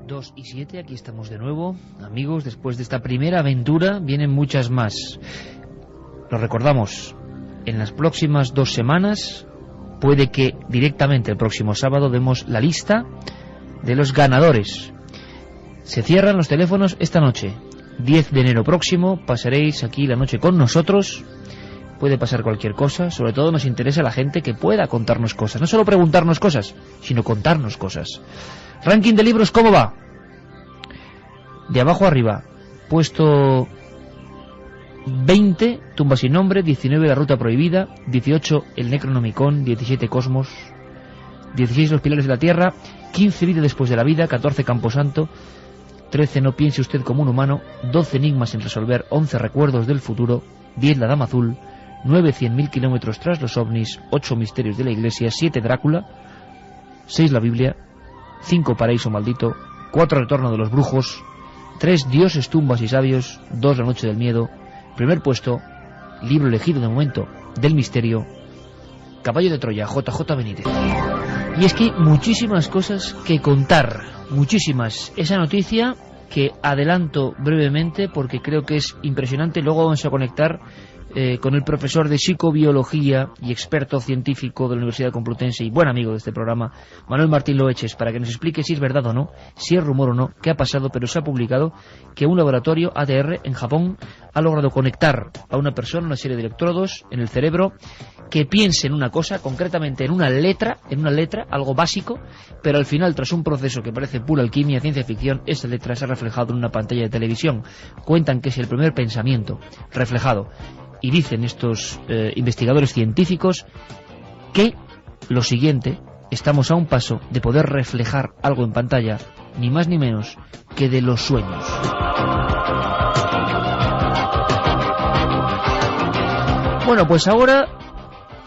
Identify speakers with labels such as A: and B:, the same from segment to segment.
A: 2:07, aquí estamos de nuevo, amigos. Después de esta primera aventura vienen muchas más. Lo recordamos, en las próximas 2 semanas, puede que directamente el próximo sábado demos la lista de los ganadores. Se cierran los teléfonos esta noche, 10 de enero próximo. Pasaréis aquí la noche con nosotros. Puede pasar cualquier cosa. Sobre todo nos interesa la gente que pueda contarnos cosas, no solo preguntarnos cosas, sino contarnos cosas. Ranking de libros, ¿cómo va? De abajo arriba, puesto 20, Tumba sin nombre, 19, La ruta prohibida, 18, El Necronomicon, 17, Cosmos, 16, Los pilares de la tierra, 15, Vida después de la vida, 14, Camposanto, 13, No piense usted como un humano, 12, Enigmas sin resolver, 11, Recuerdos del futuro, 10, La dama azul, 9, 100.000 kilómetros tras los ovnis, 8, Misterios de la iglesia, 7, Drácula, 6, la Biblia, 5, Paraíso maldito, 4, Retorno de los brujos, 3, Dioses, tumbas y sabios, 2, La noche del miedo. Primer puesto, libro elegido de momento del misterio, Caballo de Troya, JJ Benítez. Y es que hay muchísimas cosas que contar, muchísimas. Esa noticia que adelanto brevemente porque creo que es impresionante. Luego vamos a conectar con el profesor de psicobiología y experto científico de la Universidad Complutense y buen amigo de este programa, Manuel Martín Loeches, para que nos explique si es verdad o no, si es rumor o no, qué ha pasado. Pero se ha publicado que un laboratorio ATR en Japón ha logrado conectar a una persona una serie de electrodos en el cerebro que piense en una cosa, concretamente en una letra, algo básico, pero al final, tras un proceso que parece pura alquimia, ciencia ficción, esa letra se ha reflejado en una pantalla de televisión. Cuentan que es el primer pensamiento reflejado. Y dicen estos investigadores científicos que lo siguiente, estamos a un paso de poder reflejar algo en pantalla, ni más ni menos que de los sueños. Bueno, pues ahora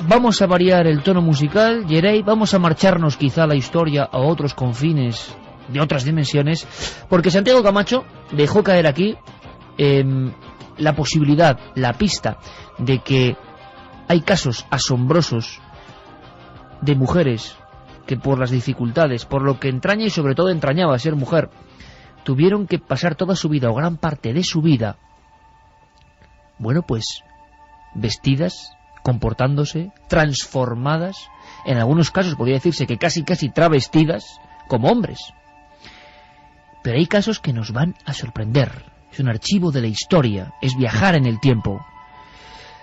A: vamos a variar el tono musical, Yerey, vamos a marcharnos quizá a la historia a otros confines de otras dimensiones, porque Santiago Camacho dejó caer aquí la posibilidad, la pista de que hay casos asombrosos de mujeres que por las dificultades, por lo que entraña y sobre todo entrañaba ser mujer, tuvieron que pasar toda su vida o gran parte de su vida, bueno, pues vestidas, comportándose, transformadas, en algunos casos podría decirse que casi travestidas como hombres. Pero hay casos que nos van a sorprender. Es un archivo de la historia, es viajar en el tiempo.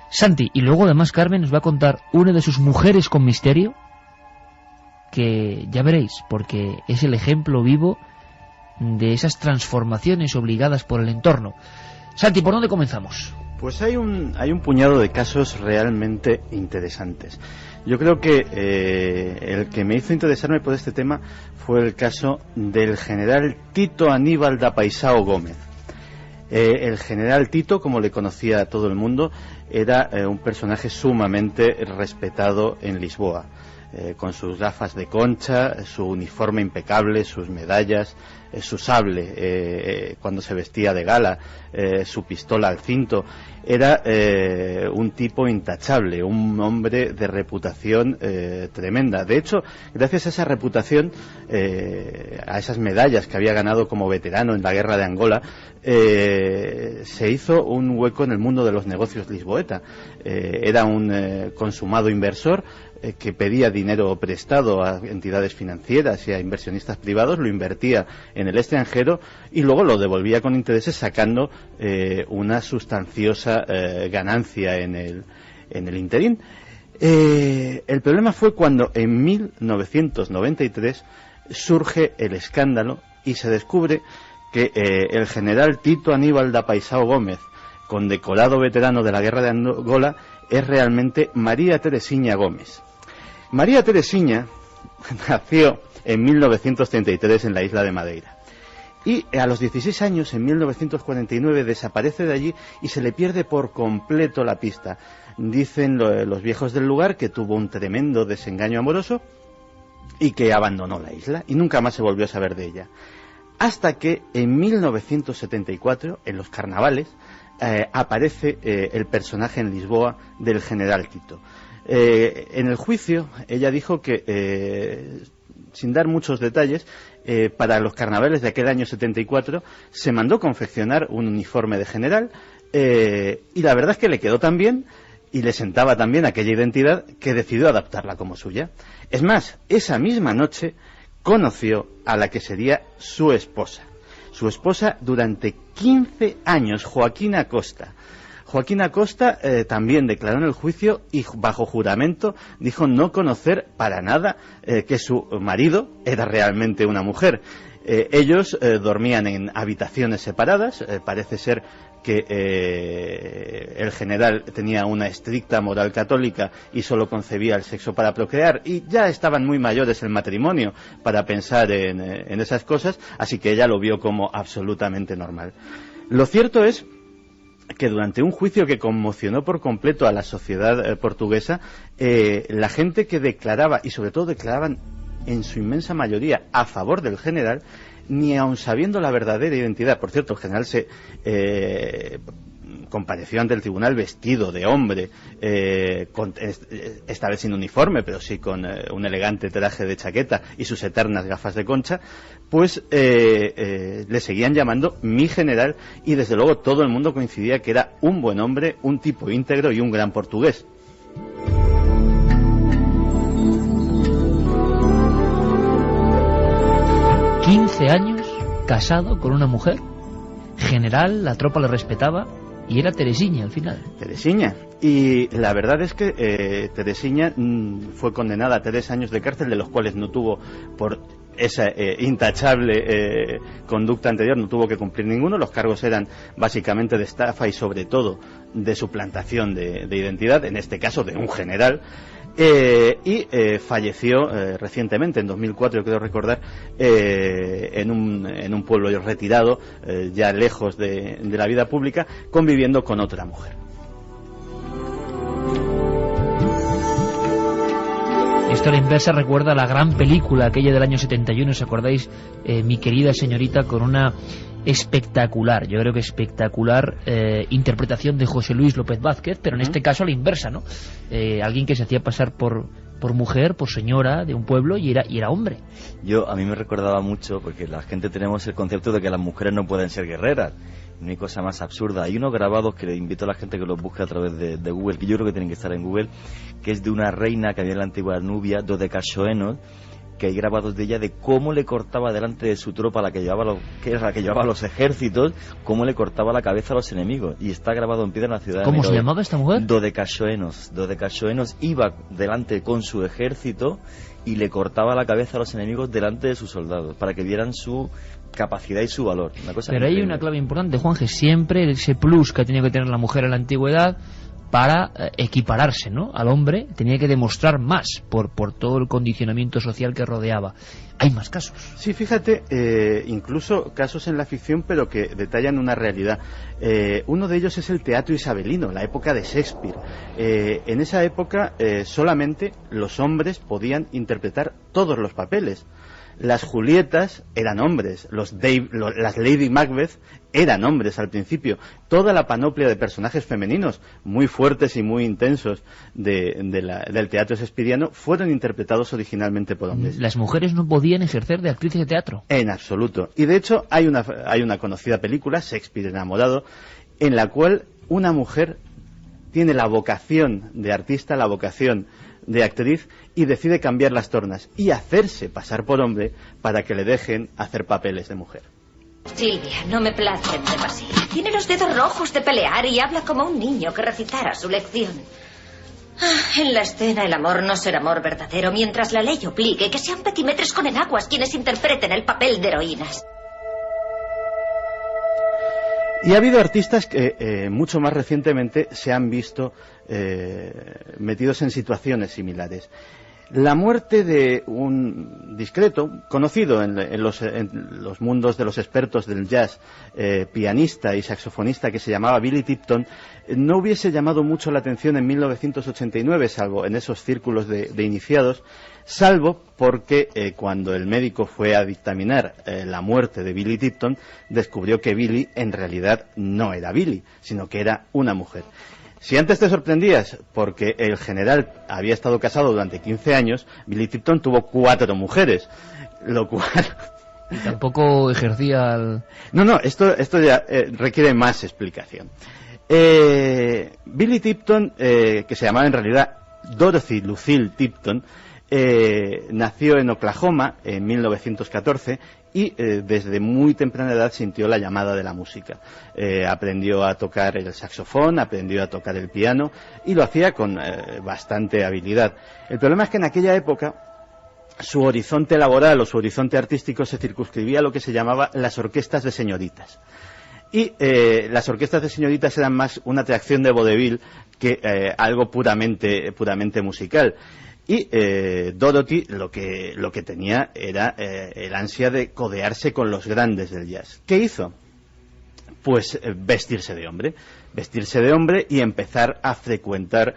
A: Santi, y luego además Carmen nos va a contar una de sus mujeres con misterio, que ya veréis, porque es el ejemplo vivo de esas transformaciones obligadas por el entorno. Santi, ¿por dónde comenzamos?
B: Pues hay un puñado de casos realmente interesantes. Yo creo que el que me hizo interesarme por este tema fue el caso del general Tito Aníbal da Paisao Gómez. El general Tito, como le conocía todo el mundo, era un personaje sumamente respetado en Lisboa, con sus gafas de concha, su uniforme impecable, sus medallas, su sable cuando se vestía de gala, su pistola al cinto. Era un tipo intachable, un hombre de reputación tremenda. De hecho, gracias a esa reputación, a esas medallas que había ganado como veterano en la guerra de Angola, se hizo un hueco en el mundo de los negocios lisboeta. Era un consumado inversor que pedía dinero prestado a entidades financieras y a inversionistas privados, lo invertía en el extranjero y luego lo devolvía con intereses, sacando una sustanciosa ganancia en el interín. El problema fue cuando en 1993 surge el escándalo y se descubre que el general Tito Aníbal da Paisao Gómez, condecorado veterano de la guerra de Angola, es realmente María Teresiña Gómez. María Teresiña nació en 1933 en la isla de Madeira y a los 16 años, en 1949, desaparece de allí y se le pierde por completo la pista. Dicen los viejos del lugar que tuvo un tremendo desengaño amoroso y que abandonó la isla y nunca más se volvió a saber de ella. Hasta que en 1974, en los carnavales, aparece el personaje en Lisboa del general Tito. En el juicio ella dijo que, sin dar muchos detalles, para los carnavales de aquel año 74, se mandó confeccionar un uniforme de general, y la verdad es que le quedó tan bien y le sentaba tan bien aquella identidad que decidió adaptarla como suya. Es más, esa misma noche conoció a la que sería su esposa. Su esposa durante 15 años, Joaquina Costa. Joaquina Costa también declaró en el juicio y bajo juramento dijo no conocer para nada que su marido era realmente una mujer. Ellos dormían en habitaciones separadas. Parece ser que el general tenía una estricta moral católica y solo concebía el sexo para procrear, y ya estaban muy mayores el matrimonio para pensar en esas cosas, así que ella lo vio como absolutamente normal. Lo cierto es que durante un juicio que conmocionó por completo a la sociedad portuguesa, la gente que declaraba, y sobre todo declaraban en su inmensa mayoría a favor del general, ni aun sabiendo la verdadera identidad. Por cierto, el general se compareció ante el tribunal vestido de hombre, esta vez sin uniforme, pero sí con un elegante traje de chaqueta y sus eternas gafas de concha, pues le seguían llamando mi general, y desde luego todo el mundo coincidía que era un buen hombre, un tipo íntegro y un gran portugués.
A: Años casado con una mujer, general, la tropa le respetaba, y era Teresiña al final.
B: Teresiña. Y la verdad es que Teresiña fue condenada a 3 años de cárcel, de los cuales no tuvo, por esa intachable conducta anterior, no tuvo que cumplir ninguno. Los cargos eran básicamente de estafa y sobre todo de suplantación de identidad, en este caso de un general. Y falleció recientemente, en 2004, creo recordar, en un pueblo retirado, ya lejos de la vida pública, conviviendo con otra mujer.
A: Historia inversa recuerda la gran película aquella del año 71, ¿os acordáis? Mi querida señorita, con una espectacular, yo creo que espectacular interpretación de José Luis López Vázquez, pero en este caso a la inversa, ¿no? Alguien que se hacía pasar por mujer, por señora de un pueblo, y era hombre.
C: A mí me recordaba mucho, porque la gente tenemos el concepto de que las mujeres no pueden ser guerreras. No hay cosa más absurda. Hay unos grabados que le invito a la gente que los busque a través de Google, que yo creo que tienen que estar en Google, que es de una reina que había en la antigua Nubia, Dodecasoenos, que hay grabados de ella de cómo le cortaba delante de su tropa, que era la que llevaba los ejércitos, cómo le cortaba la cabeza a los enemigos, y está grabado en piedra en la ciudad.
A: ¿Cómo se llamaba esta mujer?
C: Dodecasoenos iba delante con su ejército y le cortaba la cabeza a los enemigos delante de sus soldados, para que vieran su capacidad y su valor.
A: Pero hay una clave importante, Juanje, siempre ese plus que tenía que tener la mujer en la antigüedad para equipararse, ¿no?, al hombre, tenía que demostrar más por todo el condicionamiento social que rodeaba. Hay más casos.
B: Sí, fíjate, incluso casos en la ficción, pero que detallan una realidad. Uno de ellos es el teatro isabelino, la época de Shakespeare. En esa época solamente los hombres podían interpretar todos los papeles. Las Julietas eran hombres, las Lady Macbeth eran hombres al principio. Toda la panoplia de personajes femeninos muy fuertes y muy intensos del teatro shakespeariano fueron interpretados originalmente por hombres.
A: Las mujeres no podían ejercer de actrices de teatro.
B: En absoluto. Y de hecho hay una conocida película, Shakespeare enamorado, en la cual una mujer tiene la vocación de artista, la vocación de actriz, y decide cambiar las tornas y hacerse pasar por hombre para que le dejen hacer papeles de mujer.
D: Silvia, no me place en demasía. Tiene los dedos rojos de pelear y habla como un niño que recitara su lección. En la escena el amor no será amor verdadero, mientras la ley obligue que sean petimetres con enaguas quienes interpreten el papel de heroínas.
B: Y ha habido artistas que mucho más recientemente se han visto metidos en situaciones similares. La muerte de un discreto, conocido en los mundos de los expertos del jazz, pianista y saxofonista que se llamaba Billy Tipton, no hubiese llamado mucho la atención en 1989, salvo en esos círculos de iniciados, salvo porque cuando el médico fue a dictaminar la muerte de Billy Tipton, descubrió que Billy en realidad no era Billy, sino que era una mujer. Si antes te sorprendías porque el general había estado casado durante 15 años, Billy Tipton tuvo 4 mujeres, lo cual
A: Y tampoco ejercía el...
B: No, esto ya requiere más explicación. Billy Tipton, que se llamaba en realidad Dorothy Lucille Tipton, nació en Oklahoma en 1914 y desde muy temprana edad sintió la llamada de la música. Aprendió a tocar el saxofón, aprendió a tocar el piano y lo hacía con bastante habilidad. El problema es que en aquella época su horizonte laboral o su horizonte artístico se circunscribía a lo que se llamaba las orquestas de señoritas. Y las orquestas de señoritas eran más una atracción de vodevil que algo puramente musical. Y Dorothy lo que tenía era el ansia de codearse con los grandes del jazz. ¿Qué hizo? Pues vestirse de hombre y empezar a frecuentar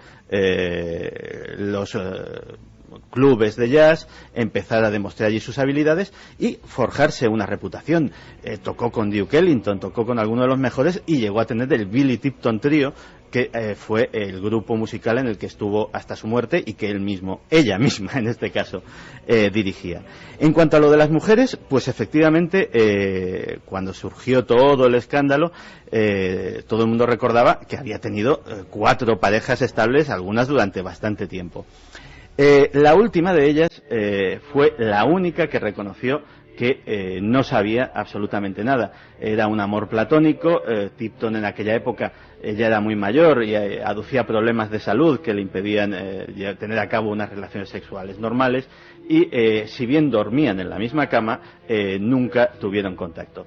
B: los clubes de jazz, empezar a demostrar allí sus habilidades y forjarse una reputación. Tocó con Duke Ellington, tocó con algunos de los mejores y llegó a tener el Billy Tipton Trio, que fue el grupo musical en el que estuvo hasta su muerte y que ella misma en este caso, dirigía. En cuanto a lo de las mujeres, pues efectivamente cuando surgió todo el escándalo, todo el mundo recordaba que había tenido 4 parejas estables, algunas durante bastante tiempo. La última de ellas fue la única que reconoció que no sabía absolutamente nada. Era un amor platónico. Tipton en aquella época ya era muy mayor y aducía problemas de salud que le impedían tener a cabo unas relaciones sexuales normales y si bien dormían en la misma cama, nunca tuvieron contacto.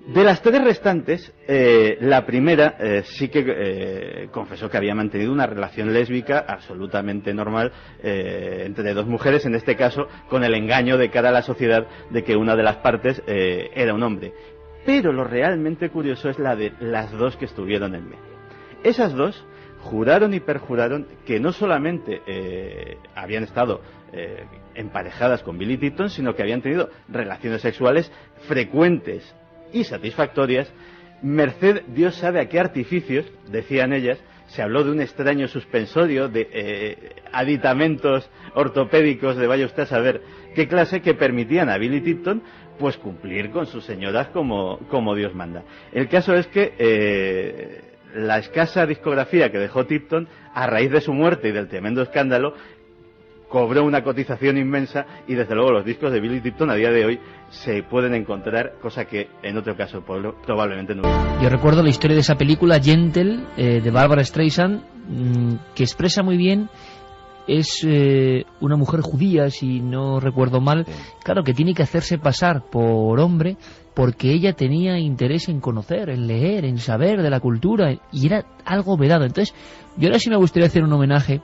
B: De las 3 restantes, la primera sí que confesó que había mantenido una relación lésbica absolutamente normal entre 2 mujeres, en este caso con el engaño de cara a la sociedad de que una de las partes era un hombre. Pero lo realmente curioso es la de las 2 que estuvieron en medio. Esas 2 juraron y perjuraron que no solamente habían estado emparejadas con Billy Tipton, sino que habían tenido relaciones sexuales frecuentes y satisfactorias, merced Dios sabe a qué artificios, decían ellas. Se habló de un extraño suspensorio, de aditamentos ortopédicos de vaya usted a saber qué clase, que permitían a Billy Tipton pues cumplir con sus señoras como Dios manda. El caso es que la escasa discografía que dejó Tipton, a raíz de su muerte y del tremendo escándalo, cobró una cotización inmensa y desde luego los discos de Billy Tipton a día de hoy se pueden encontrar, cosa que en otro caso probablemente no hubiera.
A: Yo recuerdo la historia de esa película Gentle de Barbara Streisand, que expresa muy bien, es una mujer judía, si no recuerdo mal, claro, que tiene que hacerse pasar por hombre porque ella tenía interés en conocer, en leer, en saber de la cultura, y era algo vedado. Entonces yo ahora sí me gustaría hacer un homenaje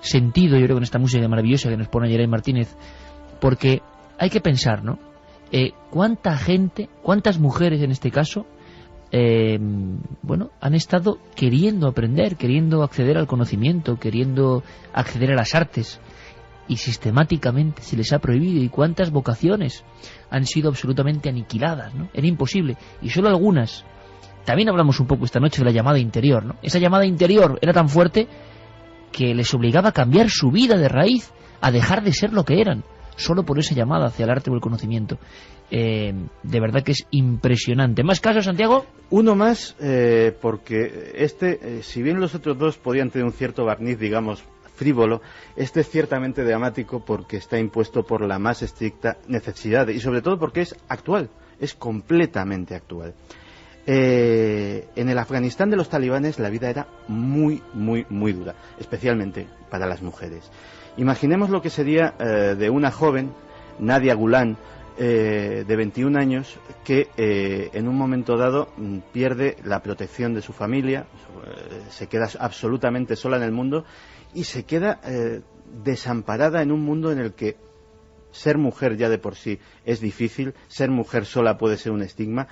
A: sentido, yo creo, con esta música maravillosa que nos pone Yeray Martínez, porque hay que pensar, ¿no? ¿Cuánta gente, cuántas mujeres en este caso, han estado queriendo aprender, queriendo acceder al conocimiento, queriendo acceder a las artes, y sistemáticamente se les ha prohibido? ¿Y cuántas vocaciones han sido absolutamente aniquiladas, ¿no? Era imposible, y solo algunas. También hablamos un poco esta noche de la llamada interior, ¿no? Esa llamada interior era tan fuerte que les obligaba a cambiar su vida de raíz, a dejar de ser lo que eran, solo por esa llamada hacia el arte o el conocimiento. De verdad que es impresionante. ¿Más casos, Santiago?
B: Uno más, porque si bien los otros 2 podían tener un cierto barniz, digamos, frívolo, este es ciertamente dramático porque está impuesto por la más estricta necesidad y sobre todo porque es actual, es completamente actual. En el Afganistán de los talibanes la vida era muy dura, especialmente para las mujeres. Imaginemos lo que sería de una joven, Nadia Gulan, de 21 años, que en un momento dado pierde la protección de su familia, se queda absolutamente sola en el mundo y se queda desamparada en un mundo en el que ser mujer ya de por sí es difícil, ser mujer sola puede ser un estigma.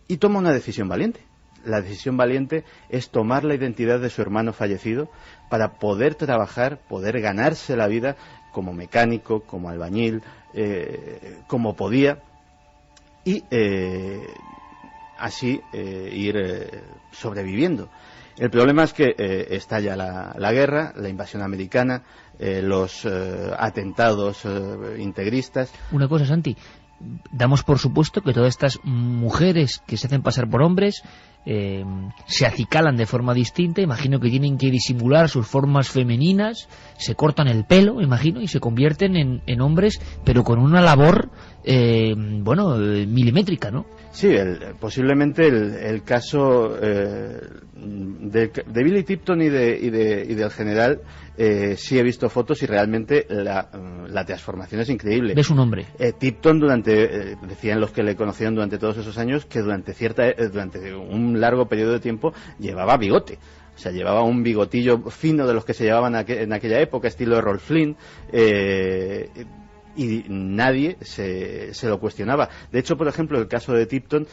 B: Y toma una decisión valiente. La decisión valiente es tomar la identidad de su hermano fallecido para poder trabajar, poder ganarse la vida como mecánico, como albañil, como podía, y así ir sobreviviendo. El problema es que estalla la guerra, la invasión americana, los atentados integristas.
A: Una cosa, Santi, damos por supuesto que todas estas mujeres que se hacen pasar por hombres se acicalan de forma distinta. Imagino que tienen que disimular sus formas femeninas, se cortan el pelo, imagino, y se convierten en hombres, pero con una labor milimétrica, ¿no?
B: Sí, posiblemente el caso de Billy Tipton y del general, sí he visto fotos y realmente la transformación es increíble.
A: ¿Ves un hombre?
B: Tipton decían los que le conocían durante todos esos años que durante un largo periodo de tiempo llevaba bigote. O sea, llevaba un bigotillo fino de los que se llevaban en aquella época, estilo de Rolf Flynn, y nadie se lo cuestionaba. De hecho, por ejemplo, el caso de Tipton,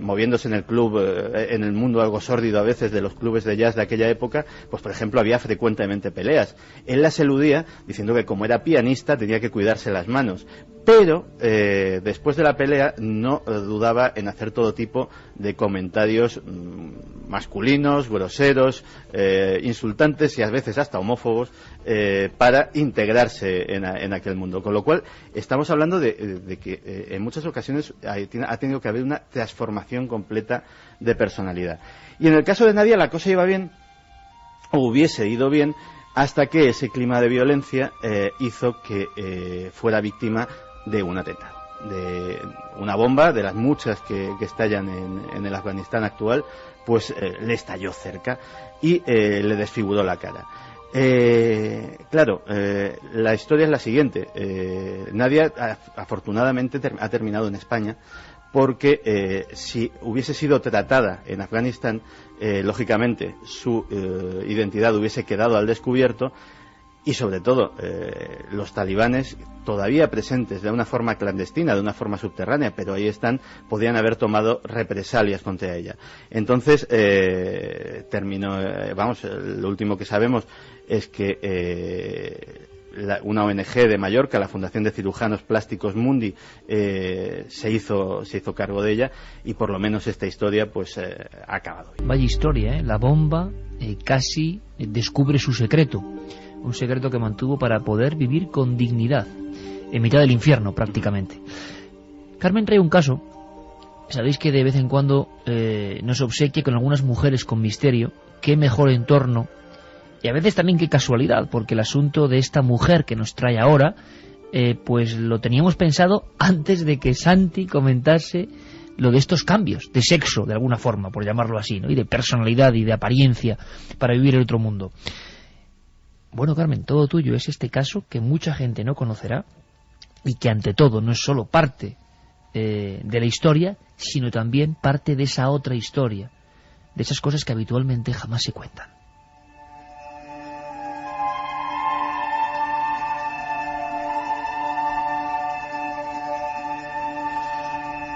B: moviéndose en el club, en el mundo algo sórdido a veces de los clubes de jazz de aquella época, pues por ejemplo había frecuentemente peleas. Él las eludía diciendo que como era pianista tenía que cuidarse las manos, pero después de la pelea no dudaba en hacer todo tipo de comentarios masculinos, groseros, insultantes y a veces hasta homófobos, para integrarse en aquel mundo. Con lo cual estamos hablando de que en muchas ocasiones ha tenido que haber una transformación completa de personalidad. Y en el caso de Nadia la cosa iba bien, o hubiese ido bien, hasta que ese clima de violencia hizo que fuera víctima de un atentado, de una bomba, de las muchas que estallan en el Afganistán actual, pues le estalló cerca y le desfiguró la cara. La historia es la siguiente. Nadia afortunadamente ha terminado en España, porque si hubiese sido tratada en Afganistán, lógicamente su identidad hubiese quedado al descubierto, y sobre todo los talibanes, todavía presentes de una forma clandestina, de una forma subterránea, pero ahí están, podían haber tomado represalias contra ella. Entonces terminó, lo último que sabemos es que una ONG de Mallorca, la Fundación de Cirujanos Plásticos Mundi, se hizo cargo de ella, y por lo menos esta historia pues ha acabado.
A: Vaya historia, ¿eh? La bomba casi descubre su secreto, un secreto que mantuvo para poder vivir con dignidad en mitad del infierno prácticamente. Carmen trae un caso, sabéis que de vez en cuando nos obsequia con algunas mujeres con misterio. Qué mejor entorno, y a veces también qué casualidad, porque el asunto de esta mujer que nos trae ahora, pues lo teníamos pensado antes de que Santi comentase lo de estos cambios de sexo, de alguna forma, por llamarlo así, ¿no? Y de personalidad y de apariencia para vivir en otro mundo. Bueno, Carmen, todo tuyo. Es este caso que mucha gente no conocerá y que ante todo no es solo parte de la historia, sino también parte de esa otra historia, de esas cosas que habitualmente jamás se cuentan.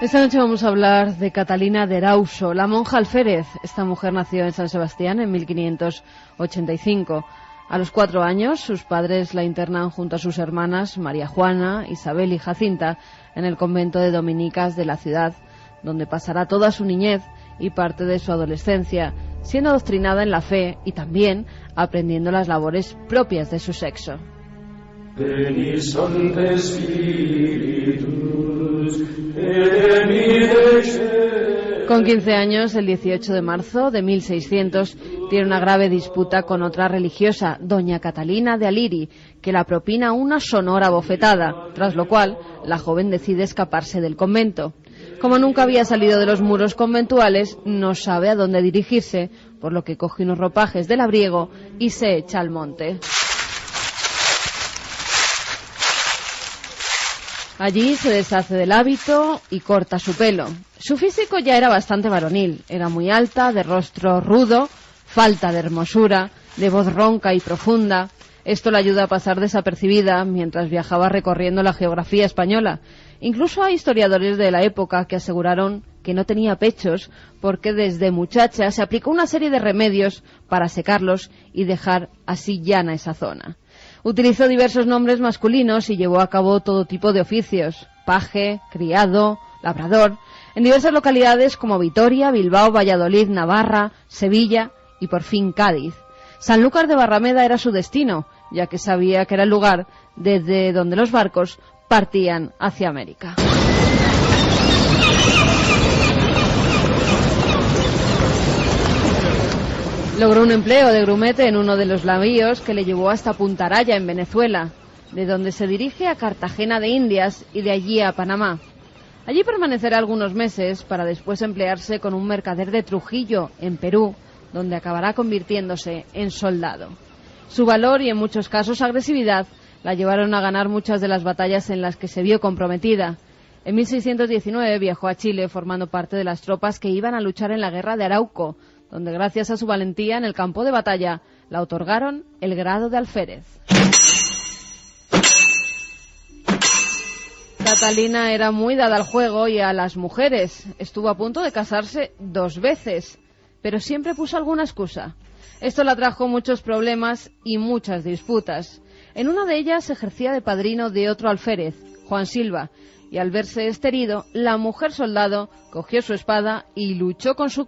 E: Esta noche vamos a hablar de Catalina de Erauso, la monja alférez. Esta mujer nació en San Sebastián en 1585. A los 4 años, sus padres la internan junto a sus hermanas María Juana, Isabel y Jacinta en el convento de dominicas de la ciudad, donde pasará toda su niñez y parte de su adolescencia, siendo adoctrinada en la fe y también aprendiendo las labores propias de su sexo. Con 15 años, el 18 de marzo de 1600, tiene una grave disputa con otra religiosa, doña Catalina de Aliri, que la propina una sonora bofetada, tras lo cual la joven decide escaparse del convento. Como nunca había salido de los muros conventuales, no sabe a dónde dirigirse, por lo que coge unos ropajes del abrigo y se echa al monte. Allí se deshace del hábito y corta su pelo. Su físico ya era bastante varonil. Era muy alta, de rostro rudo, falta de hermosura, de voz ronca y profunda. Esto le ayuda a pasar desapercibida mientras viajaba recorriendo la geografía española. Incluso hay historiadores de la época que aseguraron que no tenía pechos porque desde muchacha se aplicó una serie de remedios para secarlos y dejar así llana esa zona. Utilizó diversos nombres masculinos y llevó a cabo todo tipo de oficios: paje, criado, labrador, en diversas localidades como Vitoria, Bilbao, Valladolid, Navarra, Sevilla y por fin Cádiz. Sanlúcar de Barrameda era su destino, ya que sabía que era el lugar desde donde los barcos partían hacia América. Logró un empleo de grumete en uno de los navíos que le llevó hasta Punta Araya, en Venezuela, de donde se dirige a Cartagena de Indias y de allí a Panamá. Allí permanecerá algunos meses para después emplearse con un mercader de Trujillo, en Perú, donde acabará convirtiéndose en soldado. Su valor y en muchos casos agresividad la llevaron a ganar muchas de las batallas en las que se vio comprometida. En 1619 viajó a Chile formando parte de las tropas que iban a luchar en la guerra de Arauco, donde gracias a su valentía en el campo de batalla la otorgaron el grado de alférez. Catalina era muy dada al juego y a las mujeres. Estuvo a punto de casarse 2 veces, pero siempre puso alguna excusa. Esto le trajo muchos problemas y muchas disputas. En una de ellas ejercía de padrino de otro alférez, Juan Silva, y al verse este herido, la mujer soldado cogió su espada y luchó con su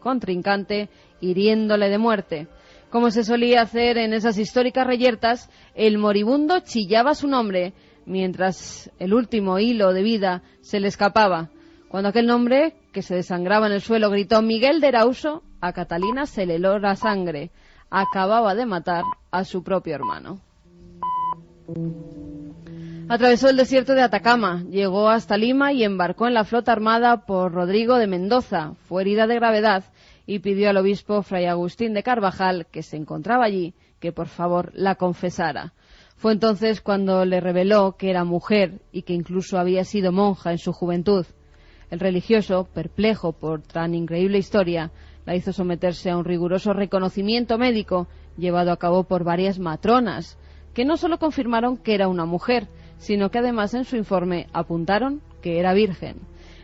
E: contrincante, hiriéndole de muerte. Como se solía hacer en esas históricas reyertas, el moribundo chillaba su nombre, mientras el último hilo de vida se le escapaba. Cuando aquel nombre, que se desangraba en el suelo, gritó Miguel de Erauso, a Catalina se le heló la sangre. Acababa de matar a su propio hermano. Atravesó el desierto de Atacama, llegó hasta Lima y embarcó en la flota armada por Rodrigo de Mendoza. Fue herida de gravedad y pidió al obispo Fray Agustín de Carvajal, que se encontraba allí, que por favor la confesara. Fue entonces cuando le reveló que era mujer y que incluso había sido monja en su juventud. El religioso, perplejo por tan increíble historia, la hizo someterse a un riguroso reconocimiento médico llevado a cabo por varias matronas, que no solo confirmaron que era una mujer, sino que además en su informe apuntaron que era virgen.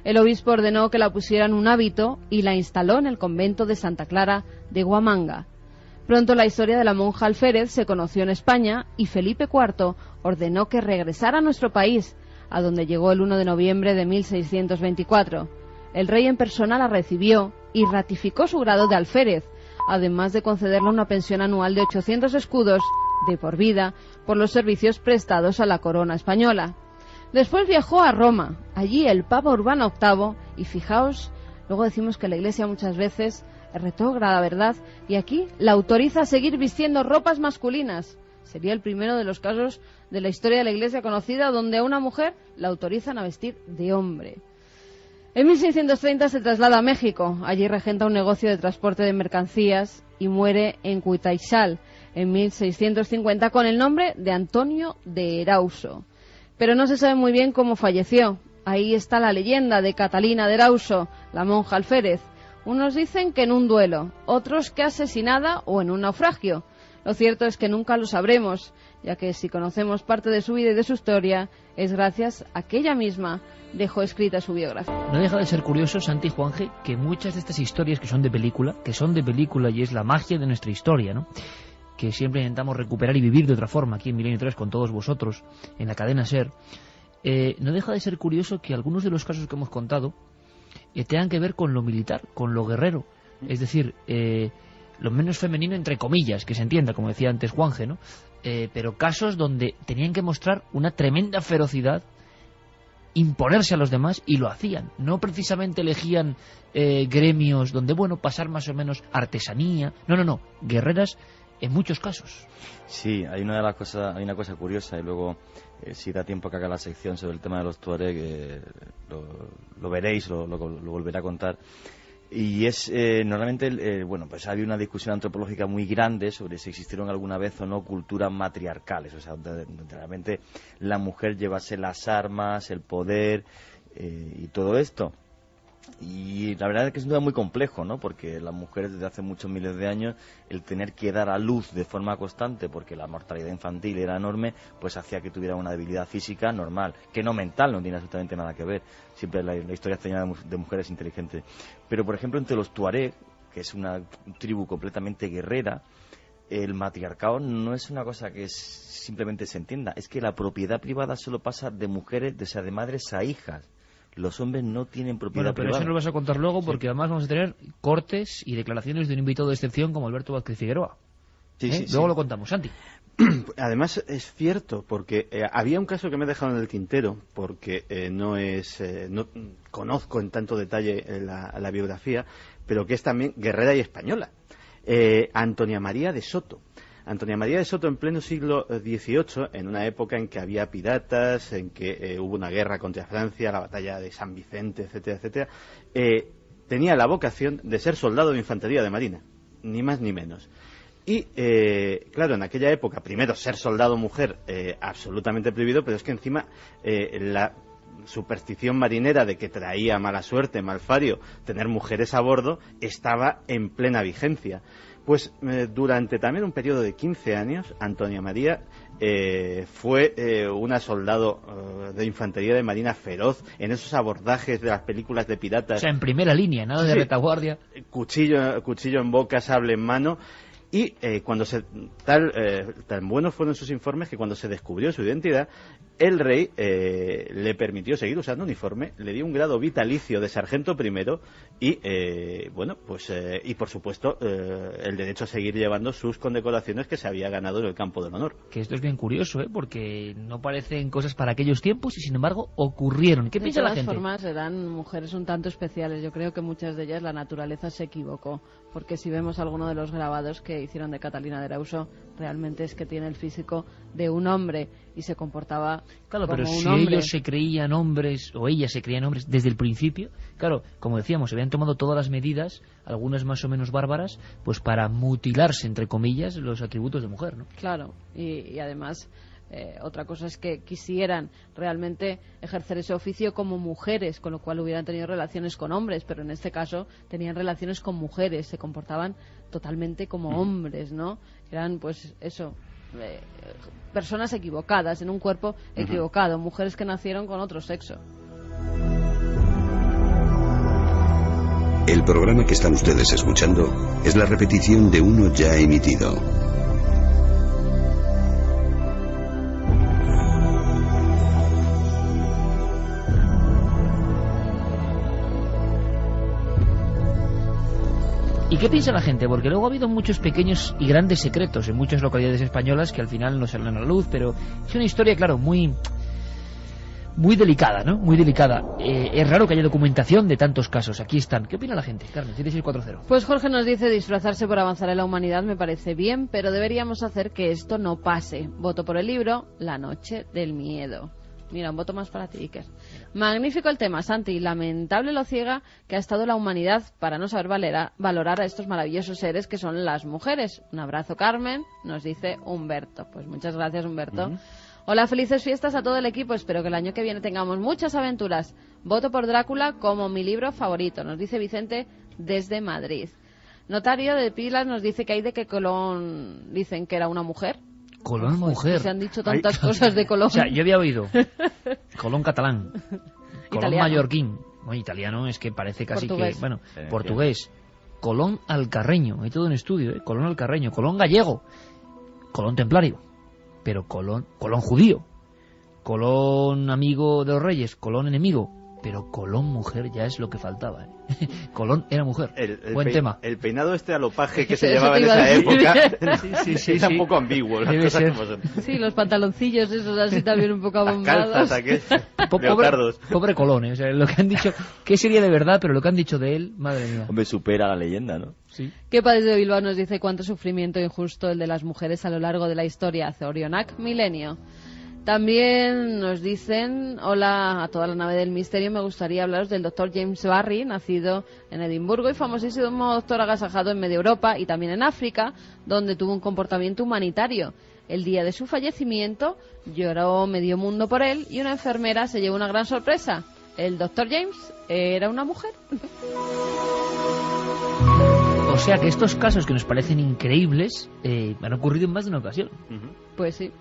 E: El obispo ordenó que la pusieran un hábito y la instaló en el convento de Santa Clara de Huamanga. Pronto la historia de la monja alférez se conoció en España y Felipe IV ordenó que regresara a nuestro país, a donde llegó el 1 de noviembre de 1624. El rey en persona la recibió y ratificó su grado de alférez, además de concederle una pensión anual de 800 escudos de por vida por los servicios prestados a la corona española. Después viajó a Roma. Allí el Papa Urbano VIII, y fijaos, luego decimos que la Iglesia muchas veces retrógrada, ¿verdad? Y aquí la autoriza a seguir vistiendo ropas masculinas. Sería el primero de los casos de la historia de la Iglesia conocida donde a una mujer la autorizan a vestir de hombre. En 1630 se traslada a México. Allí regenta un negocio de transporte de mercancías y muere en Cuitaixal en 1650 con el nombre de Antonio de Erauso. Pero no se sabe muy bien cómo falleció. Ahí está la leyenda de Catalina de Erauso, la monja alférez. Unos dicen que en un duelo, otros que asesinada o en un naufragio. Lo cierto es que nunca lo sabremos, ya que si conocemos parte de su vida y de su historia, es gracias a que ella misma dejó escrita su biografía.
A: No deja de ser curioso, Santi y Juanje, que muchas de estas historias que son de película y es la magia de nuestra historia, ¿no?, que siempre intentamos recuperar y vivir de otra forma aquí en Milenio 3 con todos vosotros en la cadena SER, no deja de ser curioso que algunos de los casos que hemos contado tengan que ver con lo militar, con lo guerrero, es decir, lo menos femenino entre comillas, que se entienda, como decía antes Juanje, ¿no?, pero casos donde tenían que mostrar una tremenda ferocidad, imponerse a los demás, y lo hacían. No precisamente elegían gremios donde, bueno, pasar más o menos artesanía, no, guerreras en muchos casos.
C: Sí, hay una cosa curiosa, y luego si da tiempo que haga la sección sobre el tema de los tuareg, lo veréis, lo volveré a contar. Y es normalmente, bueno, pues había una discusión antropológica muy grande sobre si existieron alguna vez o no culturas matriarcales, o sea, donde realmente la mujer llevase las armas, el poder y todo esto. Y la verdad es que es un tema muy complejo, ¿no? Porque las mujeres desde hace muchos miles de años, el tener que dar a luz de forma constante, porque la mortalidad infantil era enorme, pues hacía que tuvieran una debilidad física normal, que no mental, no tiene absolutamente nada que ver. Siempre la historia está llena de mujeres inteligentes. Pero, por ejemplo, entre los tuareg, que es una tribu completamente guerrera, el matriarcado no es una cosa que simplemente se entienda, es que la propiedad privada solo pasa de mujeres, o sea, de madres a hijas. Los hombres no tienen propiedad privada.
A: Pero eso lo vas a contar luego, porque además vamos a tener cortes y declaraciones de un invitado de excepción como Alberto Vázquez Figueroa.
C: Sí.
A: Luego lo contamos, Santi.
B: Además es cierto, porque había un caso que me he dejado en el tintero, porque no conozco en tanto detalle la biografía, pero que es también guerrera y española. Antonia María de Soto. Antonia María de Soto, en pleno siglo XVIII, en una época en que había piratas, en que hubo una guerra contra Francia, la batalla de San Vicente, etcétera, etcétera, tenía la vocación de ser soldado de infantería de marina, ni más ni menos. Y, claro, en aquella época, primero, ser soldado mujer, absolutamente prohibido, pero es que encima la superstición marinera de que traía mala suerte, malfario, tener mujeres a bordo, estaba en plena vigencia. Pues durante también un periodo de 15 años, Antonia María fue una soldado de infantería de marina feroz en esos abordajes de las películas de piratas.
A: O sea, en primera línea, nada de retaguardia.
B: Cuchillo en boca, sable en mano. Y cuando tan buenos fueron sus informes que cuando se descubrió su identidad, el rey le permitió seguir usando uniforme, le dio un grado vitalicio de sargento primero y, y por supuesto el derecho a seguir llevando sus condecoraciones que se había ganado en el campo del honor.
A: Que esto es bien curioso, porque no parecen cosas para aquellos tiempos y sin embargo ocurrieron. ¿Qué piensa la gente?
E: De todas formas eran mujeres un tanto especiales. Yo creo que muchas de ellas la naturaleza se equivocó, porque si vemos alguno de los grabados que hicieron de Catalina de Erauso, realmente es que tiene el físico de un hombre y se comportaba
A: claro,
E: como
A: pero
E: un
A: si
E: hombre.
A: ellos se creían hombres, o ellas se creían hombres desde el principio, claro, como decíamos, se habían tomado todas las medidas, algunas más o menos bárbaras, pues para mutilarse, entre comillas, los atributos de mujer, ¿no?
E: Claro, y además otra cosa es que quisieran realmente ejercer ese oficio como mujeres, con lo cual hubieran tenido relaciones con hombres, pero en este caso tenían relaciones con mujeres, se comportaban totalmente como hombres, ¿no? Eran, pues, eso, personas equivocadas, en un cuerpo equivocado, mujeres que nacieron con otro sexo.
F: El programa que están ustedes escuchando es la repetición de uno ya emitido.
A: ¿Y qué piensa la gente? Porque luego ha habido muchos pequeños y grandes secretos en muchas localidades españolas que al final no salen a la luz, pero es una historia, claro, muy delicada, ¿no? Muy delicada. Es raro que haya documentación de tantos casos. Aquí están. ¿Qué opina la gente? Carmen, 7640.
E: Pues Jorge nos dice: disfrazarse por avanzar en la humanidad me parece bien, pero deberíamos hacer que esto no pase. Voto por el libro La noche del miedo. Mira, un voto más para ti, Iker. Magnífico el tema, Santi. Lamentable lo ciega que ha estado la humanidad para no saber valorar a estos maravillosos seres que son las mujeres. Un abrazo, Carmen, nos dice Humberto. Pues muchas gracias, Humberto. Hola, felices fiestas a todo el equipo. Espero que el año que viene tengamos muchas aventuras. Voto por Drácula como mi libro favorito, nos dice Vicente desde Madrid. Notario de Pilas nos dice que hay de que Colón dicen que era una mujer.
A: Colón mujer.
E: Se han dicho tantas cosas de Colón.
A: O sea, yo había oído Colón catalán, Colón
E: Italiano.
A: mallorquín. Bueno, italiano es que parece casi
E: Portugués.
A: que... Bueno, portugués. Colón alcarreño. Hay todo un estudio, ¿eh? Colón alcarreño. Colón gallego. Colón templario. Pero Colón judío. Colón amigo de los reyes. Colón enemigo. Pero Colón mujer ya es lo que faltaba, ¿eh? Colón era mujer. Buen tema.
B: El peinado alopaje que
E: Eso
B: se llevaba
E: te
B: en
E: iba a
B: esa
E: decir.
B: época era un poco ambiguo. Las
A: Debe
B: cosas
A: ser.
B: como son.
E: Sí, los pantaloncillos esos así también un poco
B: Las
E: abombados.
B: calzas, leopardos.
A: Pobre Colón, ¿eh? O sea, lo que han dicho, ¿qué sería de verdad? Pero lo que han dicho de él, madre mía.
C: Hombre, supera la leyenda, ¿no?
A: Sí.
E: Kepa desde Bilbao nos dice cuánto sufrimiento injusto el de las mujeres a lo largo de la historia. Ceorionac, milenio. También nos dicen: hola a toda la nave del misterio, me gustaría hablaros del doctor James Barry, nacido en Edimburgo y famosísimo doctor agasajado en media Europa y también en África, donde tuvo un comportamiento humanitario. El día de su fallecimiento lloró medio mundo por él y una enfermera se llevó una gran sorpresa. El doctor James era una mujer.
A: O sea que estos casos que nos parecen increíbles han ocurrido en más de una ocasión.
E: Pues sí.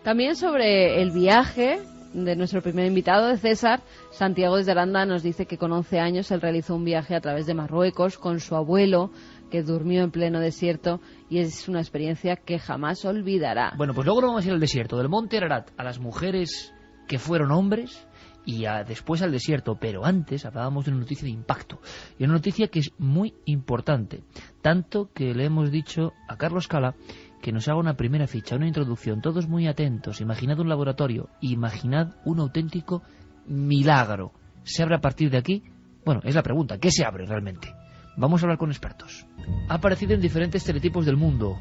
E: También sobre el viaje de nuestro primer invitado, de César, Santiago desde Aranda nos dice que con 11 años él realizó un viaje a través de Marruecos con su abuelo, que durmió en pleno desierto, y es una experiencia que jamás olvidará.
A: Bueno, pues luego vamos a ir al desierto, del monte Ararat a las mujeres que fueron hombres y después al desierto, pero antes hablábamos de una noticia de impacto, y una noticia que es muy importante, tanto que le hemos dicho a Carlos Cala que nos haga una primera ficha, una introducción, todos muy atentos. Imaginad un laboratorio, imaginad un auténtico milagro. ¿Se abre a partir de aquí? Bueno, es la pregunta, ¿qué se abre realmente? Vamos a hablar con expertos. Ha aparecido en diferentes teletipos del mundo,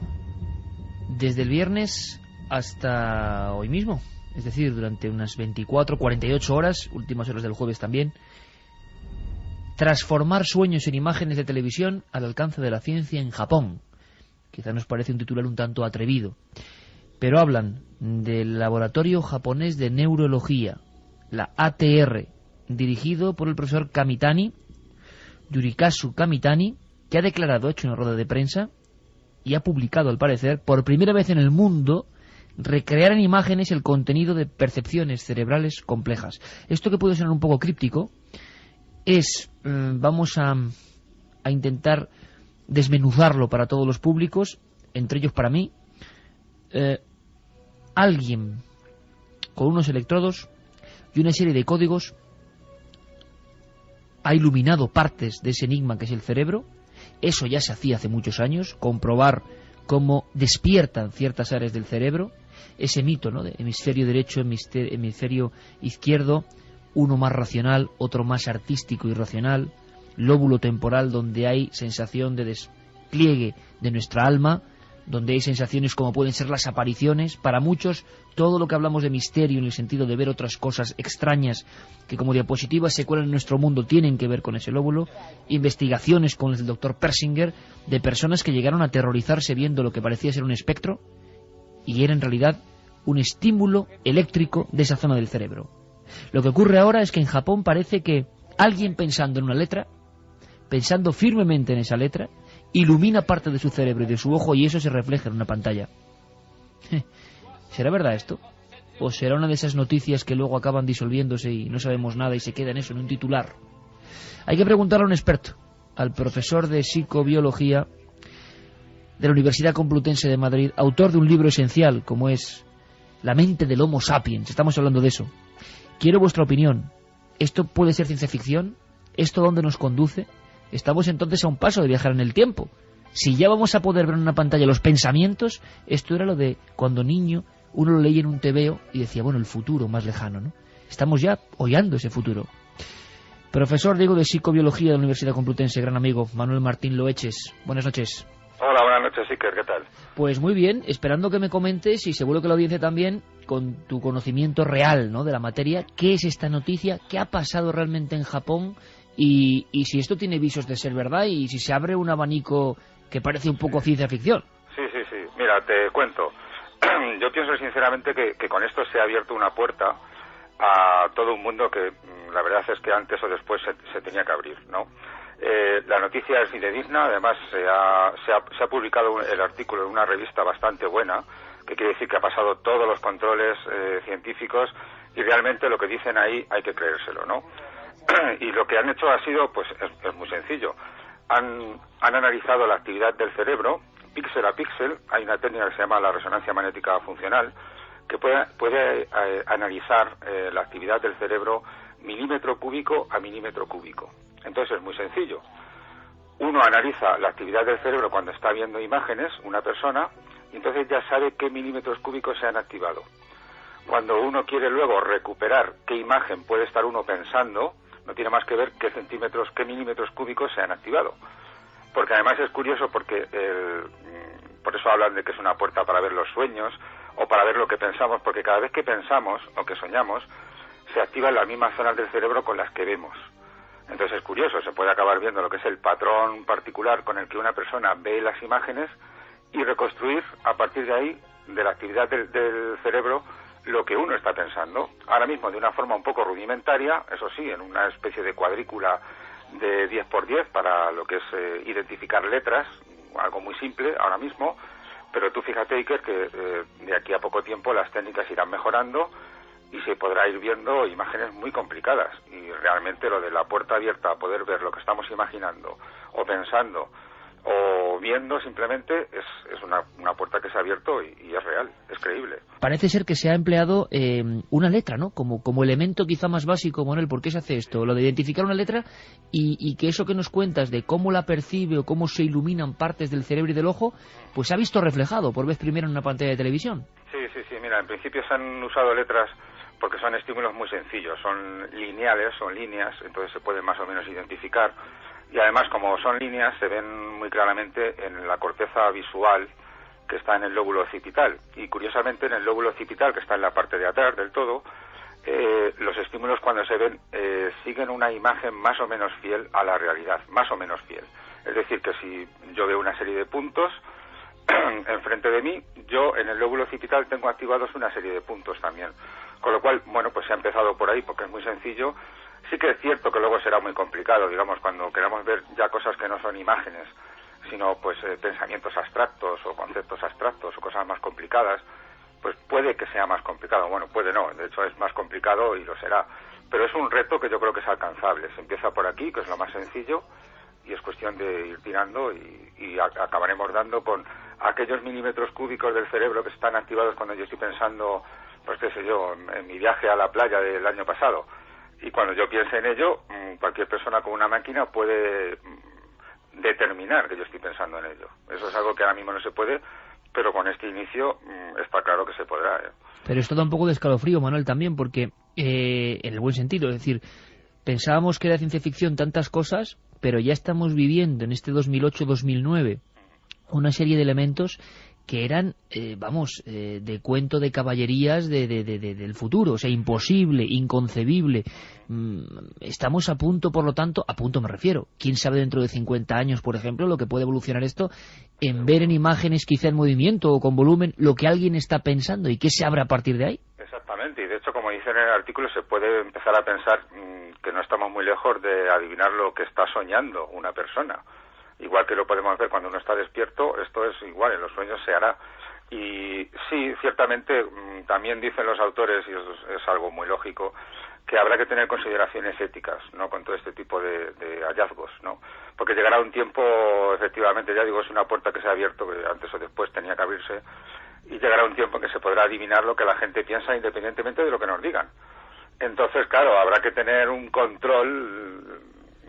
A: desde el viernes hasta hoy mismo, es decir, durante unas 24, 48 horas, últimas horas del jueves también. Transformar sueños en imágenes de televisión al alcance de la ciencia en Japón. Quizá nos parece un titular un tanto atrevido, pero hablan del Laboratorio Japonés de Neurología, la ATR, dirigido por el profesor Kamitani, Yurikazu Kamitani, que ha declarado, ha hecho una rueda de prensa y ha publicado, al parecer, por primera vez en el mundo, recrear en imágenes el contenido de percepciones cerebrales complejas. Esto, que puede sonar un poco críptico, es, vamos a intentar desmenuzarlo para todos los públicos, entre ellos para mí. Alguien con unos electrodos y una serie de códigos ha iluminado partes de ese enigma que es el cerebro. Eso ya se hacía hace muchos años, comprobar cómo despiertan ciertas áreas del cerebro, ese mito, ¿no?, de hemisferio derecho, hemisferio izquierdo, uno más racional, otro más artístico y racional, lóbulo temporal, donde hay sensación de despliegue de nuestra alma, donde hay sensaciones como pueden ser las apariciones. Para muchos, todo lo que hablamos de misterio en el sentido de ver otras cosas extrañas que como diapositivas se cuelan en nuestro mundo tienen que ver con ese lóbulo. Investigaciones con el doctor Persinger de personas que llegaron a aterrorizarse viendo lo que parecía ser un espectro y era en realidad un estímulo eléctrico de esa zona del cerebro. Lo que ocurre ahora es que en Japón parece que alguien pensando en una letra, pensando firmemente en esa letra, ilumina parte de su cerebro y de su ojo y eso se refleja en una pantalla. ¿Será verdad esto? ¿O será una de esas noticias que luego acaban disolviéndose y no sabemos nada y se queda en eso, en un titular? Hay que preguntarle a un experto, al profesor de psicobiología de la Universidad Complutense de Madrid, autor de un libro esencial como es La mente del Homo sapiens. Estamos hablando de eso. Quiero vuestra opinión. ¿Esto puede ser ciencia ficción? ¿Esto dónde nos conduce? Estamos entonces a un paso de viajar en el tiempo. Si ya vamos a poder ver en una pantalla los pensamientos, esto era lo de cuando niño uno lo leía en un tebeo y decía, bueno, el futuro más lejano, ¿no? Estamos ya hollando ese futuro. Profesor, digo, de psicobiología de la Universidad Complutense, gran amigo, Manuel Martín Loeches. Buenas noches.
G: Hola, buenas noches, Iker, ¿qué tal?
A: Pues muy bien, esperando que me comentes, y seguro que la audiencia también, con tu conocimiento real, ¿no?, de la materia, ¿qué es esta noticia? ¿Qué ha pasado realmente en Japón? Y si esto tiene visos de ser verdad y si se abre un abanico que parece un poco ciencia ficción.
G: Sí. Mira, te cuento. Yo pienso sinceramente que con esto se ha abierto una puerta a todo un mundo que la verdad es que antes o después se tenía que abrir, ¿no? La noticia es fidedigna, además se ha publicado el artículo en una revista bastante buena, que quiere decir que ha pasado todos los controles científicos y realmente lo que dicen ahí hay que creérselo, ¿no? Y lo que han hecho ha sido, pues es muy sencillo. Han analizado la actividad del cerebro, píxel a píxel. Hay una técnica que se llama la resonancia magnética funcional, que puede analizar la actividad del cerebro milímetro cúbico a milímetro cúbico. Entonces es muy sencillo. Uno analiza la actividad del cerebro cuando está viendo imágenes, una persona, y entonces ya sabe qué milímetros cúbicos se han activado. Cuando uno quiere luego recuperar qué imagen puede estar uno pensando, no tiene más que ver qué milímetros cúbicos se han activado. Porque además es curioso porque por eso hablan de que es una puerta para ver los sueños o para ver lo que pensamos, porque cada vez que pensamos o que soñamos se activan las mismas zonas del cerebro con las que vemos. Entonces es curioso, se puede acabar viendo lo que es el patrón particular con el que una persona ve las imágenes y reconstruir a partir de ahí, de la actividad del cerebro, lo que uno está pensando. Ahora mismo de una forma un poco rudimentaria, eso sí, en una especie de cuadrícula de 10×10 para lo que es identificar letras, algo muy simple ahora mismo, pero tú fíjate, Iker, que de aquí a poco tiempo las técnicas irán mejorando y se podrá ir viendo imágenes muy complicadas. Y realmente lo de la puerta abierta a poder ver lo que estamos imaginando o pensando o viendo simplemente, es una puerta que se ha abierto y es real, es creíble.
A: Parece ser que se ha empleado una letra, ¿no? Como elemento quizá más básico, Manuel. ¿Por qué se hace esto? Lo de identificar una letra y que eso que nos cuentas de cómo la percibe o cómo se iluminan partes del cerebro y del ojo, pues se ha visto reflejado por vez primera en una pantalla de televisión.
G: Sí, mira, en principio se han usado letras porque son estímulos muy sencillos, son lineales, son líneas, entonces se pueden más o menos identificar. Y además, como son líneas, se ven muy claramente en la corteza visual que está en el lóbulo occipital. Y curiosamente, en el lóbulo occipital, que está en la parte de atrás del todo, los estímulos cuando se ven siguen una imagen más o menos fiel a la realidad, más o menos fiel. Es decir, que si yo veo una serie de puntos enfrente de mí, yo en el lóbulo occipital tengo activados una serie de puntos también. Con lo cual, bueno, pues se ha empezado por ahí porque es muy sencillo. Sí que es cierto que luego será muy complicado, digamos, cuando queramos ver ya cosas que no son imágenes, sino pues pensamientos abstractos o conceptos abstractos o cosas más complicadas, pues puede que sea más complicado. Bueno, puede no, de hecho es más complicado y lo será. Pero es un reto que yo creo que es alcanzable. Se empieza por aquí, que es lo más sencillo, y es cuestión de ir tirando y acabaremos dando con aquellos milímetros cúbicos del cerebro que están activados cuando yo estoy pensando, pues qué sé yo, en mi viaje a la playa del año pasado. Y cuando yo piense en ello, cualquier persona con una máquina puede determinar que yo estoy pensando en ello. Eso es algo que ahora mismo no se puede, pero con este inicio está claro que se podrá.
A: Pero esto da un poco de escalofrío, Manuel, también, porque en el buen sentido, es decir, pensábamos que era ciencia ficción tantas cosas, pero ya estamos viviendo en este 2008-2009 una serie de elementos que eran, de cuento de caballerías del futuro, o sea, imposible, inconcebible. Estamos a punto, por lo tanto, a punto me refiero, quién sabe dentro de 50 años, por ejemplo, lo que puede evolucionar esto, en ver en imágenes quizá en movimiento o con volumen lo que alguien está pensando y qué se abre a partir de ahí.
G: Exactamente, y de hecho, como dice en el artículo, se puede empezar a pensar que no estamos muy lejos de adivinar lo que está soñando una persona. Igual que lo podemos ver cuando uno está despierto, esto es igual, en los sueños se hará. Y sí, ciertamente, también dicen los autores, y es algo muy lógico, que habrá que tener consideraciones éticas, ¿no?, con todo este tipo de hallazgos, ¿no? Porque llegará un tiempo, efectivamente, ya digo, es una puerta que se ha abierto, que antes o después tenía que abrirse, y llegará un tiempo en que se podrá adivinar lo que la gente piensa independientemente de lo que nos digan. Entonces, claro, habrá que tener un control,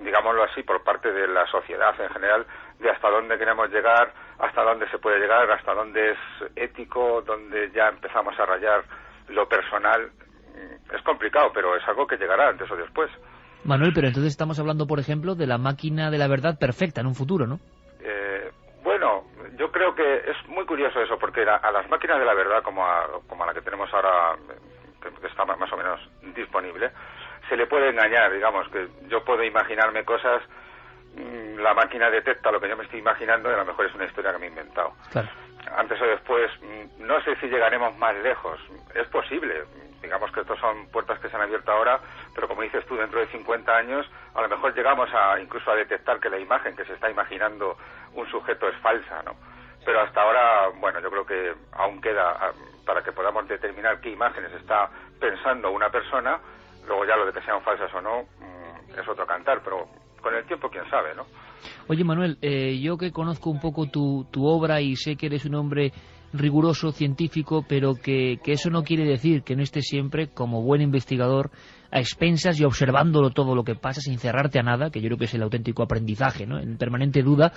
G: digámoslo así, por parte de la sociedad en general, de hasta dónde queremos llegar, hasta dónde se puede llegar, hasta dónde es ético, dónde ya empezamos a rayar lo personal. Es complicado, pero es algo que llegará antes o después.
A: Manuel, pero entonces estamos hablando, por ejemplo, de la máquina de la verdad perfecta en un futuro, ¿no?
G: Bueno, yo creo que es muy curioso eso, porque a las máquinas de la verdad, como a la que tenemos ahora, que está más o menos disponible, se le puede engañar, digamos, que yo puedo imaginarme cosas, la máquina detecta lo que yo me estoy imaginando y a lo mejor es una historia que me he inventado.
A: Claro.
G: Antes o después, no sé si llegaremos más lejos, es posible, digamos que estos son puertas que se han abierto ahora, pero como dices tú, dentro de 50 años a lo mejor llegamos incluso a detectar que la imagen que se está imaginando un sujeto es falsa, ¿no? Pero hasta ahora, bueno, yo creo que aún queda para que podamos determinar qué imágenes está pensando una persona. Luego ya lo de que sean falsas o no es otro cantar, pero con el tiempo quién sabe, ¿no?
A: Oye, Manuel, yo que conozco un poco tu obra y sé que eres un hombre riguroso, científico, pero que eso no quiere decir que no estés siempre, como buen investigador, a expensas y observándolo todo lo que pasa sin cerrarte a nada, que yo creo que es el auténtico aprendizaje, ¿no?, en permanente duda.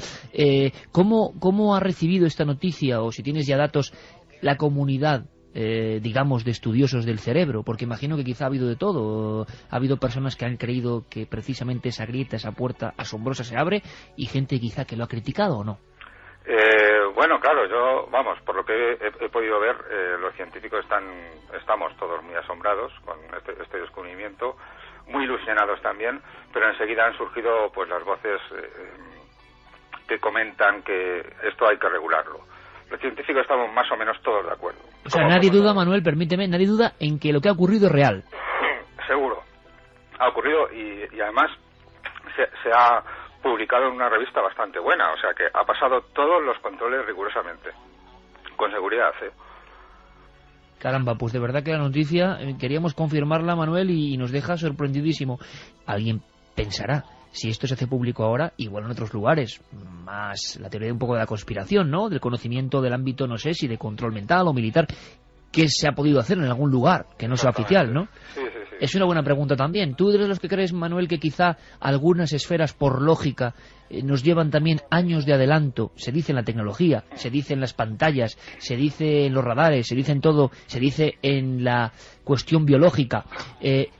A: ¿Cómo ha recibido esta noticia, o si tienes ya datos, la comunidad, digamos, de estudiosos del cerebro? Porque imagino que quizá ha habido de todo. Ha habido personas que han creído que precisamente esa grieta, esa puerta asombrosa se abre, y gente quizá que lo ha criticado, ¿o no?
G: Bueno, claro, por lo que he podido ver, los científicos estamos todos muy asombrados con este descubrimiento, muy ilusionados también, pero enseguida han surgido pues las voces que comentan que esto hay que regularlo. Los científicos estamos más o menos todos de acuerdo.
A: O sea, nadie duda, Manuel, permíteme, nadie duda en que lo que ha ocurrido es real.
G: Seguro. Ha ocurrido y además se ha publicado en una revista bastante buena, o sea que ha pasado todos los controles rigurosamente, con seguridad, ¿eh?
A: Caramba, pues de verdad que la noticia queríamos confirmarla, Manuel, y nos deja sorprendidísimo. Alguien pensará, si esto se hace público ahora, igual en otros lugares, más la teoría de un poco de la conspiración, ¿no? Del conocimiento del ámbito, no sé, si de control mental o militar, ¿qué se ha podido hacer en algún lugar que no sea oficial, ¿no?
G: Sí.
A: Es una buena pregunta también. ¿Tú eres de los que crees, Manuel, que quizá algunas esferas, por lógica, nos llevan también años de adelanto? Se dice en la tecnología, se dice en las pantallas, se dice en los radares, se dice en todo, se dice en la cuestión biológica.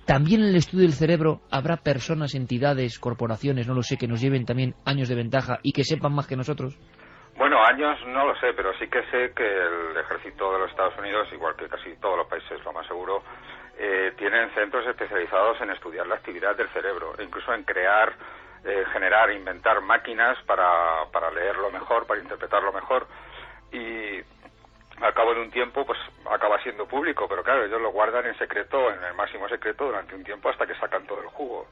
A: También en el estudio del cerebro habrá personas, entidades, corporaciones, no lo sé, que nos lleven también años de ventaja y que sepan más que nosotros.
G: Bueno, años no lo sé, pero sí que sé que el ejército de los Estados Unidos, igual que casi todos los países, lo más seguro, tienen centros especializados en estudiar la actividad del cerebro, e incluso en crear, generar, inventar máquinas para leerlo mejor, para interpretarlo mejor, y al cabo de un tiempo pues acaba siendo público, pero claro, ellos lo guardan en secreto, en el máximo secreto, durante un tiempo hasta que sacan todo el jugo.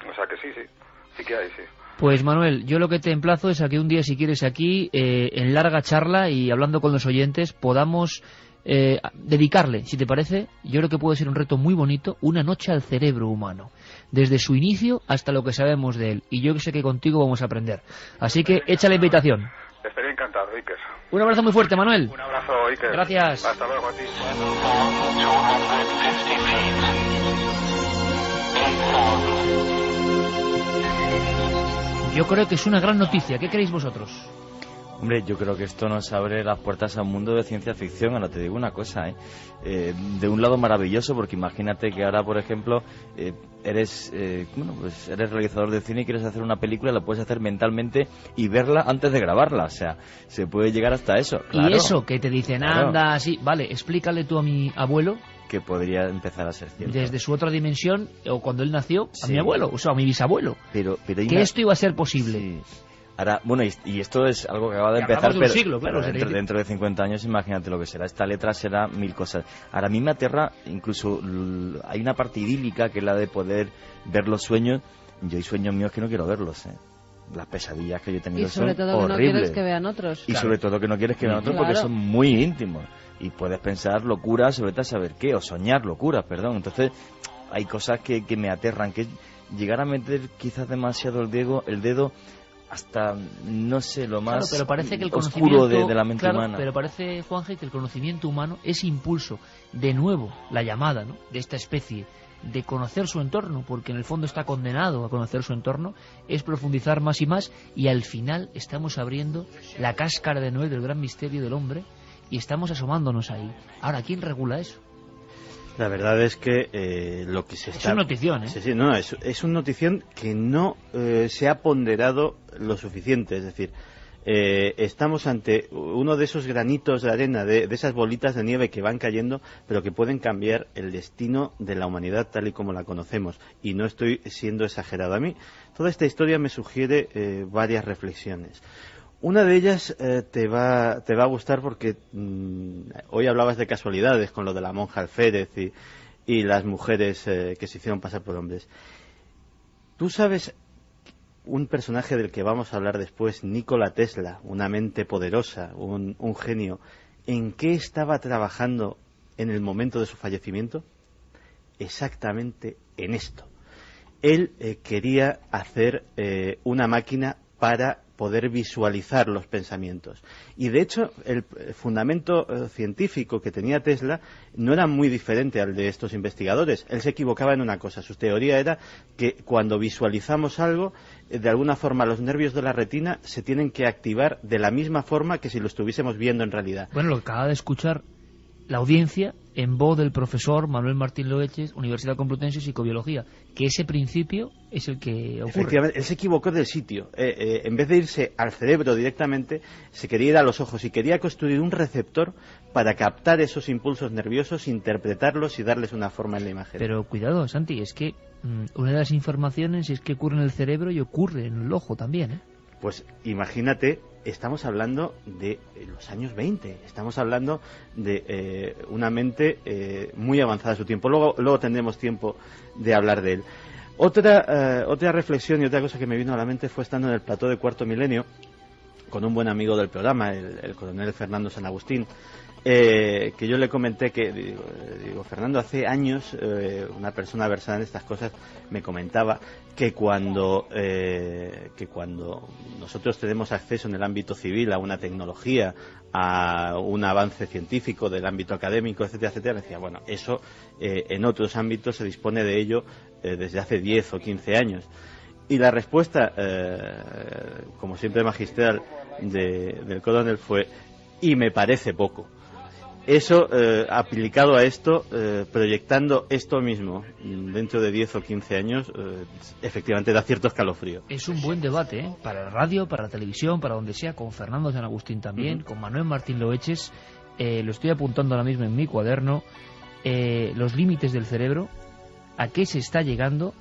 G: O sea que sí que hay, sí.
A: Pues Manuel, yo lo que te emplazo es a que un día, si quieres, aquí, en larga charla y hablando con los oyentes, podamos dedicarle, si te parece, yo creo que puede ser un reto muy bonito, una noche al cerebro humano, desde su inicio hasta lo que sabemos de él. Y yo sé que contigo vamos a aprender. Así que echa la invitación.
G: Estaría encantado, Iker.
A: Un abrazo muy fuerte, Manuel.
G: Un abrazo, Iker.
A: Gracias.
G: Hasta luego a ti.
A: Yo creo que es una gran noticia. ¿Qué creéis vosotros?
C: Hombre, yo creo que esto nos abre las puertas a un mundo de ciencia ficción. Ahora te digo una cosa, de un lado maravilloso, porque imagínate que ahora, por ejemplo, eres realizador de cine y quieres hacer una película, la puedes hacer mentalmente y verla antes de grabarla. O sea, se puede llegar hasta eso. Claro,
A: y eso que te dicen, anda, así, vale, explícale tú a mi abuelo,
C: que podría empezar a ser cierto.
A: Desde su otra dimensión, o cuando él nació, a
C: Sí.
A: mi abuelo, o sea, a mi bisabuelo.
C: Pero
A: que esto iba a ser posible.
C: Sí. Ahora, bueno, y esto es algo que acaba de
A: Y
C: empezar,
A: hablamos de un siglo, claro,
C: pero dentro de 50 años imagínate lo que será. Esta letra será 1000 cosas. Ahora, a mí me aterra, incluso hay una parte idílica que es la de poder ver los sueños. Yo hay sueños míos que no quiero verlos, Las pesadillas que yo he tenido
E: Y sobre
C: son
E: todo que no
C: horribles.
E: quieres que vean otros.
C: Y sobre todo que no quieres que vean otros porque
E: Claro.
C: son muy íntimos. Y puedes pensar locuras sobre tal saber qué, o soñar locuras, perdón. Entonces, hay cosas que me aterran, que llegar a meter quizás demasiado el dedo hasta, no sé, lo más
A: Claro, pero parece que el
C: oscuro
A: conocimiento
C: de la mente
A: claro,
C: humana.
A: Pero parece, Juanje, que el conocimiento humano, ese impulso, de nuevo, la llamada, ¿no?, de esta especie, de conocer su entorno, porque en el fondo está condenado a conocer su entorno, es profundizar más y más, y al final estamos abriendo la cáscara de nuez del gran misterio del hombre, y estamos asomándonos ahí. Ahora, ¿quién regula eso?
B: La verdad es que lo que se está...
A: Es una notición, ¿eh?
B: Sí, sí, no, es una notición que no se ha ponderado lo suficiente. Es decir, estamos ante uno de esos granitos de arena, de esas bolitas de nieve que van cayendo, pero que pueden cambiar el destino de la humanidad tal y como la conocemos. Y no estoy siendo exagerado. A mí, toda esta historia me sugiere varias reflexiones. Una de ellas te va a gustar porque hoy hablabas de casualidades con lo de la monja alférez y las mujeres que se hicieron pasar por hombres. Tú sabes, un personaje del que vamos a hablar después, Nikola Tesla, una mente poderosa, un genio, ¿en qué estaba trabajando en el momento de su fallecimiento? Exactamente en esto. Él quería hacer una máquina para poder visualizar los pensamientos. Y de hecho, el fundamento científico que tenía Tesla no era muy diferente al de estos investigadores. Él se equivocaba en una cosa. Su teoría era que cuando visualizamos algo, de alguna forma los nervios de la retina se tienen que activar de la misma forma que si lo estuviésemos viendo en realidad.
A: Bueno, lo que acaba de escuchar la audiencia en voz del profesor Manuel Martín Loeches, Universidad Complutense, Psicobiología, que ese principio es el que ocurre.
B: Efectivamente, él se equivocó del sitio. En vez de irse al cerebro directamente, se quería ir a los ojos y quería construir un receptor para captar esos impulsos nerviosos, interpretarlos y darles una forma en la imagen.
A: Pero cuidado, Santi, es que una de las informaciones es que ocurre en el cerebro y ocurre en el ojo también, ¿eh?
B: Pues imagínate, estamos hablando de los años 20, estamos hablando de una mente muy avanzada a su tiempo. Luego tendremos tiempo de hablar de él. Otra reflexión y otra cosa que me vino a la mente fue estando en el plató de Cuarto Milenio, con un buen amigo del programa, el coronel Fernando San Agustín, que yo le comenté que, digo Fernando, hace años una persona versada en estas cosas me comentaba que cuando nosotros tenemos acceso en el ámbito civil a una tecnología, a un avance científico del ámbito académico, etcétera, etcétera, decía, bueno, eso en otros ámbitos se dispone de ello desde hace 10 o 15 años. Y la respuesta, como siempre magistral, del coronel fue, y me parece poco. Eso, aplicado a esto, proyectando esto mismo dentro de 10 o 15 años, efectivamente da cierto escalofrío.
A: Es un buen debate, ¿eh? Para la radio, para la televisión, para donde sea, con Fernando San Agustín también, con Manuel Martín Loeches. Lo estoy apuntando ahora mismo en mi cuaderno. Los límites del cerebro, a qué se está llegando,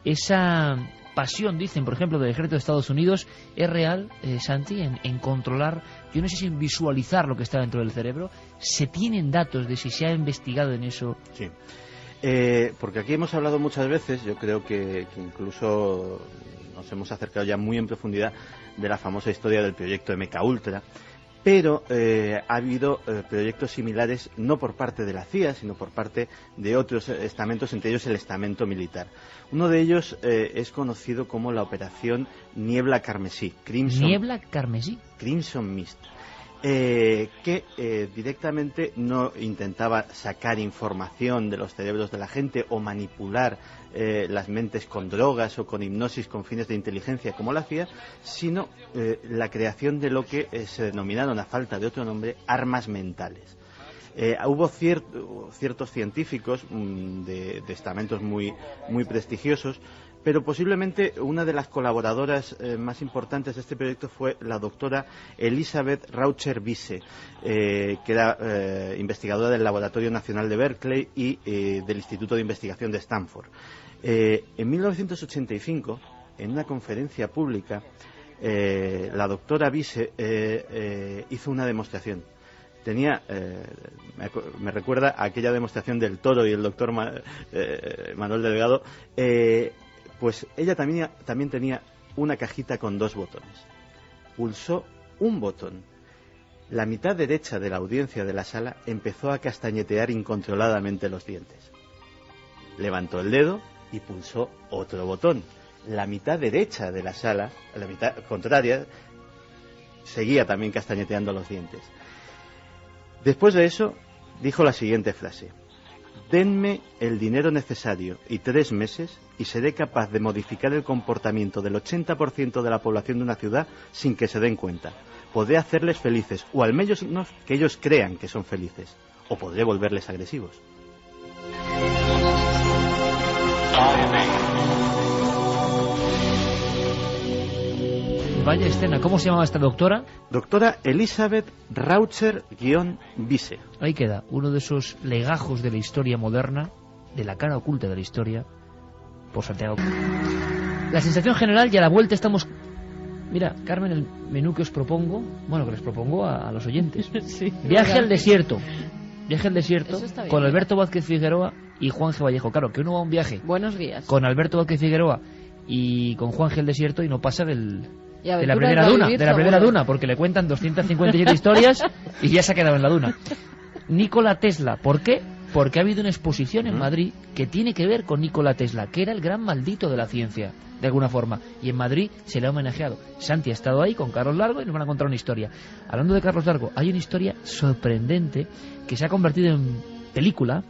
A: esa pasión, dicen, por ejemplo, del ejército de Estados Unidos, es real, Santi, en controlar, yo no sé si en visualizar lo que está dentro del cerebro. ¿Se tienen datos de si se ha investigado en eso?
B: Sí, porque aquí hemos hablado muchas veces, yo creo que incluso nos hemos acercado ya muy en profundidad de la famosa historia del proyecto MKUltra, pero ha habido proyectos similares no por parte de la CIA, sino por parte de otros estamentos, entre ellos el estamento militar. Uno de ellos es conocido como la Operación Niebla Carmesí.
A: ¿Niebla Carmesí?
B: Crimson Mist. Que directamente no intentaba sacar información de los cerebros de la gente o manipular las mentes con drogas o con hipnosis con fines de inteligencia como la CIA, sino la creación de lo que se denominaron, a falta de otro nombre, armas mentales. Hubo ciertos científicos de estamentos muy prestigiosos, pero posiblemente una de las colaboradoras más importantes de este proyecto fue la doctora Elizabeth Raucher-Wiese, que era investigadora del Laboratorio Nacional de Berkeley y del Instituto de Investigación de Stanford. En 1985, en una conferencia pública, la doctora Wiese hizo una demostración. Me recuerda a aquella demostración del toro y el doctor Manuel Delgado. Pues ella también tenía una cajita con 2 botones. Pulsó un botón. La mitad derecha de la audiencia de la sala empezó a castañetear incontroladamente los dientes. Levantó el dedo y pulsó otro botón. La mitad derecha de la sala, la mitad contraria, seguía también castañeteando los dientes. Después de eso, dijo la siguiente frase: denme el dinero necesario y 3 meses y seré capaz de modificar el comportamiento del 80% de la población de una ciudad sin que se den cuenta. Podré hacerles felices, o al menos que ellos crean que son felices, o podré volverles agresivos.
A: Vaya escena. ¿Cómo se llamaba esta doctora?
B: Doctora Elizabeth Raucher-Wiese.
A: Ahí queda, uno de esos legajos de la historia moderna, de la cara oculta de la historia, por Santiago. La sensación general, y a la vuelta estamos... Mira, Carmen, el menú que os propongo, bueno, que les propongo a los oyentes.
E: Sí,
A: Viaje al desierto. Viaje al desierto
E: bien,
A: con Alberto Vázquez Figueroa y Juan G. Vallejo. Claro, que uno va a un viaje
E: Buenos días.
A: con Alberto Vázquez Figueroa y con Juan G. al desierto y no pasa de la primera duna, porque le cuentan 257 historias y ya se ha quedado en la duna. Nikola Tesla, ¿por qué? Porque ha habido una exposición en Madrid que tiene que ver con Nikola Tesla, que era el gran maldito de la ciencia, de alguna forma, y en Madrid se le ha homenajeado. Santi ha estado ahí con Carlos Largo y nos van a contar una historia. Hablando de Carlos Largo, hay una historia sorprendente que se ha convertido en película,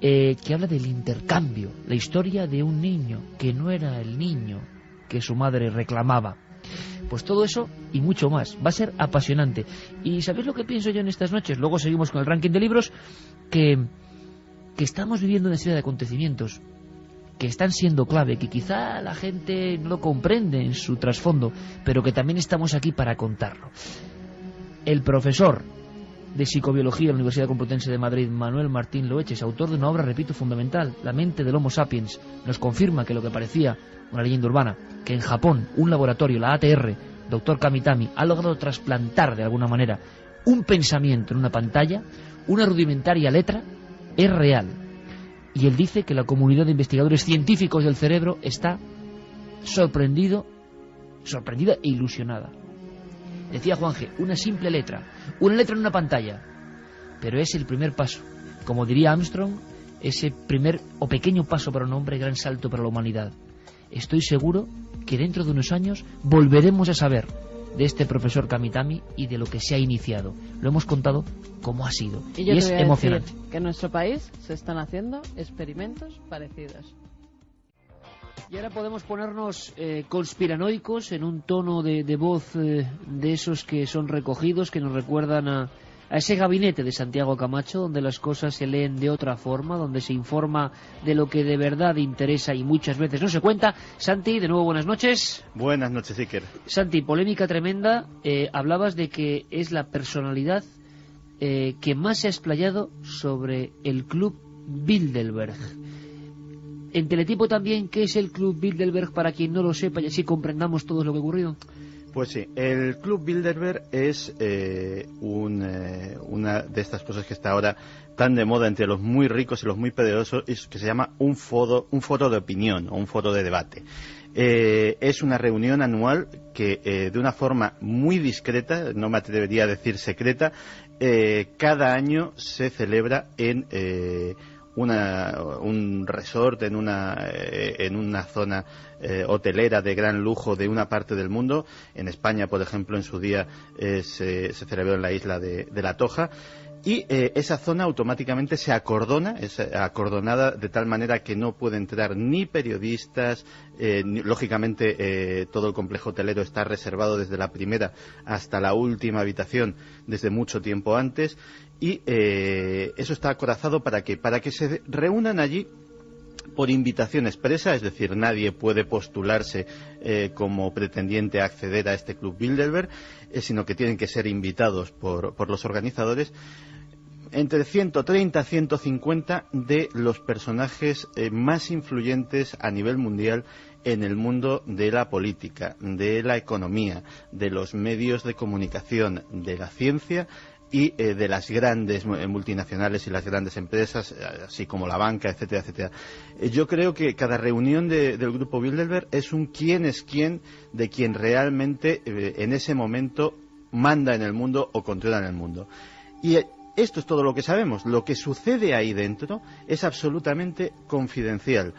A: que habla del intercambio, la historia de un niño que no era el niño que su madre reclamaba. Pues todo eso y mucho más. Va a ser apasionante. ¿Y sabéis lo que pienso yo en estas noches? Luego seguimos con el ranking de libros, que estamos viviendo una serie de acontecimientos que están siendo clave, que quizá la gente no lo comprende en su trasfondo, pero que también estamos aquí para contarlo. El profesor de Psicobiología de la Universidad Complutense de Madrid, Manuel Martín Loeches, autor de una obra, repito, fundamental, La mente del Homo sapiens, nos confirma que lo que parecía una leyenda urbana, que en Japón un laboratorio, la ATR, Dr. Kamitami, ha logrado trasplantar de alguna manera un pensamiento en una pantalla, una rudimentaria letra, es real. Y él dice que la comunidad de investigadores científicos del cerebro está sorprendida e ilusionada. Decía Juanje, una simple letra, una letra en una pantalla. Pero es el primer paso. Como diría Armstrong, ese primer o pequeño paso para un hombre, gran salto para la humanidad. Estoy seguro que dentro de unos años volveremos a saber de este profesor Kamitami y de lo que se ha iniciado. Lo hemos contado como ha sido.
E: Y yo
A: es
E: te voy a
A: emocionante.
E: decir que en nuestro país se están haciendo experimentos parecidos.
A: Y ahora podemos ponernos conspiranoicos en un tono de voz de esos que son recogidos, que nos recuerdan a ese gabinete de Santiago Camacho, donde las cosas se leen de otra forma, donde se informa de lo que de verdad interesa y muchas veces no se cuenta. Santi, de nuevo buenas noches.
B: Buenas noches, Iker.
A: Santi, polémica tremenda. Hablabas de que es la personalidad que más se ha explayado sobre el Club Bilderberg. En Teletipo también, ¿qué es el Club Bilderberg para quien no lo sepa y así comprendamos todo lo que ha ocurrido?
B: Pues sí, el Club Bilderberg es una de estas cosas que está ahora tan de moda entre los muy ricos y los muy poderosos, que se llama un foro de opinión o un foro de debate. Es una reunión anual que de una forma muy discreta, no me atrevería a decir secreta, cada año se celebra en un resort, en una zona hotelera de gran lujo de una parte del mundo. En España, por ejemplo, en su día se celebró en la isla de La Toja. Y esa zona automáticamente se acordona, es acordonada de tal manera que no puede entrar ni periodistas, lógicamente todo el complejo hotelero está reservado desde la primera hasta la última habitación desde mucho tiempo antes, y eso está acorazado ¿para qué? Para que se reúnan allí por invitación expresa, es decir, nadie puede postularse como pretendiente a acceder a este Club Bilderberg, sino que tienen que ser invitados por los organizadores, entre 130 a 150 de los personajes más influyentes a nivel mundial en el mundo de la política, de la economía, de los medios de comunicación, de la ciencia y de las grandes multinacionales y las grandes empresas, así como la banca, etcétera, etcétera. Yo creo que cada reunión del Grupo Bilderberg es un quién es quién de quien realmente en ese momento manda en el mundo o controla en el mundo. Y esto es todo lo que sabemos. Lo que sucede ahí dentro es absolutamente confidencial.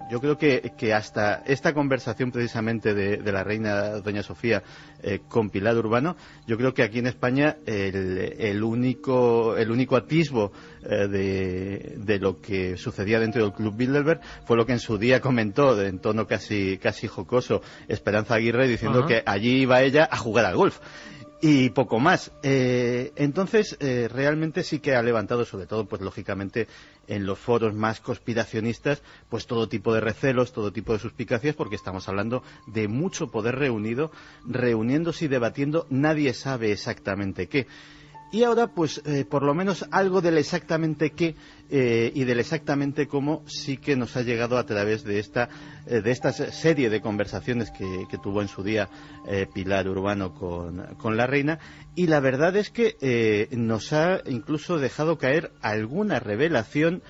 B: Yo creo que hasta esta conversación precisamente de la reina doña Sofía con Pilar Urbano, yo creo que aquí en España el único atisbo de lo que sucedía dentro del Club Bilderberg fue lo que en su día comentó en tono casi jocoso Esperanza Aguirre, diciendo que allí iba ella a jugar al golf. Y poco más. Entonces, realmente sí que ha levantado, sobre todo, pues lógicamente, en los foros más conspiracionistas, pues todo tipo de recelos, todo tipo de suspicacias, porque estamos hablando de mucho poder reunido, reuniéndose y debatiendo, nadie sabe exactamente qué. Y ahora, pues, por lo menos algo del exactamente qué y del exactamente cómo sí que nos ha llegado a través de esta serie de conversaciones que tuvo en su día Pilar Urbano con la reina. Y la verdad es que nos ha incluso dejado caer alguna revelación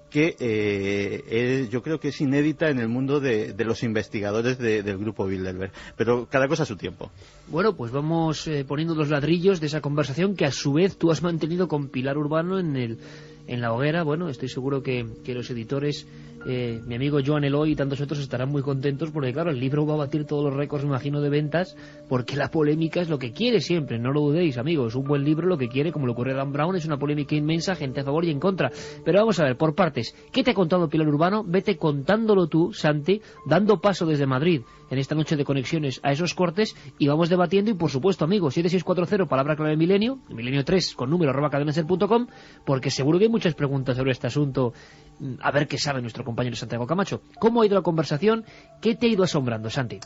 B: que yo creo que es inédita en el mundo de los investigadores del Grupo Bilderberg. Pero cada cosa a su tiempo.
A: Bueno, pues vamos poniendo los ladrillos de esa conversación que a su vez tú has mantenido con Pilar Urbano en la hoguera. Bueno, estoy seguro que los editores, mi amigo Joan Eloy y tantos otros estarán muy contentos porque, claro, el libro va a batir todos los récords, me imagino, de ventas, porque la polémica es lo que quiere siempre, no lo dudéis, amigos. Un buen libro lo que quiere, como lo ocurre a Dan Brown, es una polémica inmensa, gente a favor y en contra. Pero vamos a ver, por partes. ¿Qué te ha contado Pilar Urbano? Vete contándolo tú, Santi, dando paso desde Madrid en esta noche de conexiones a esos cortes y vamos debatiendo. Y por supuesto, amigos, 7640, palabra clave Milenio 3 con número @cadenaser.com, porque seguro que hay muchas preguntas sobre este asunto. A ver qué sabe nuestro compañero Santiago Camacho. ¿Cómo ha ido la conversación? ¿Qué te ha ido asombrando, Santi?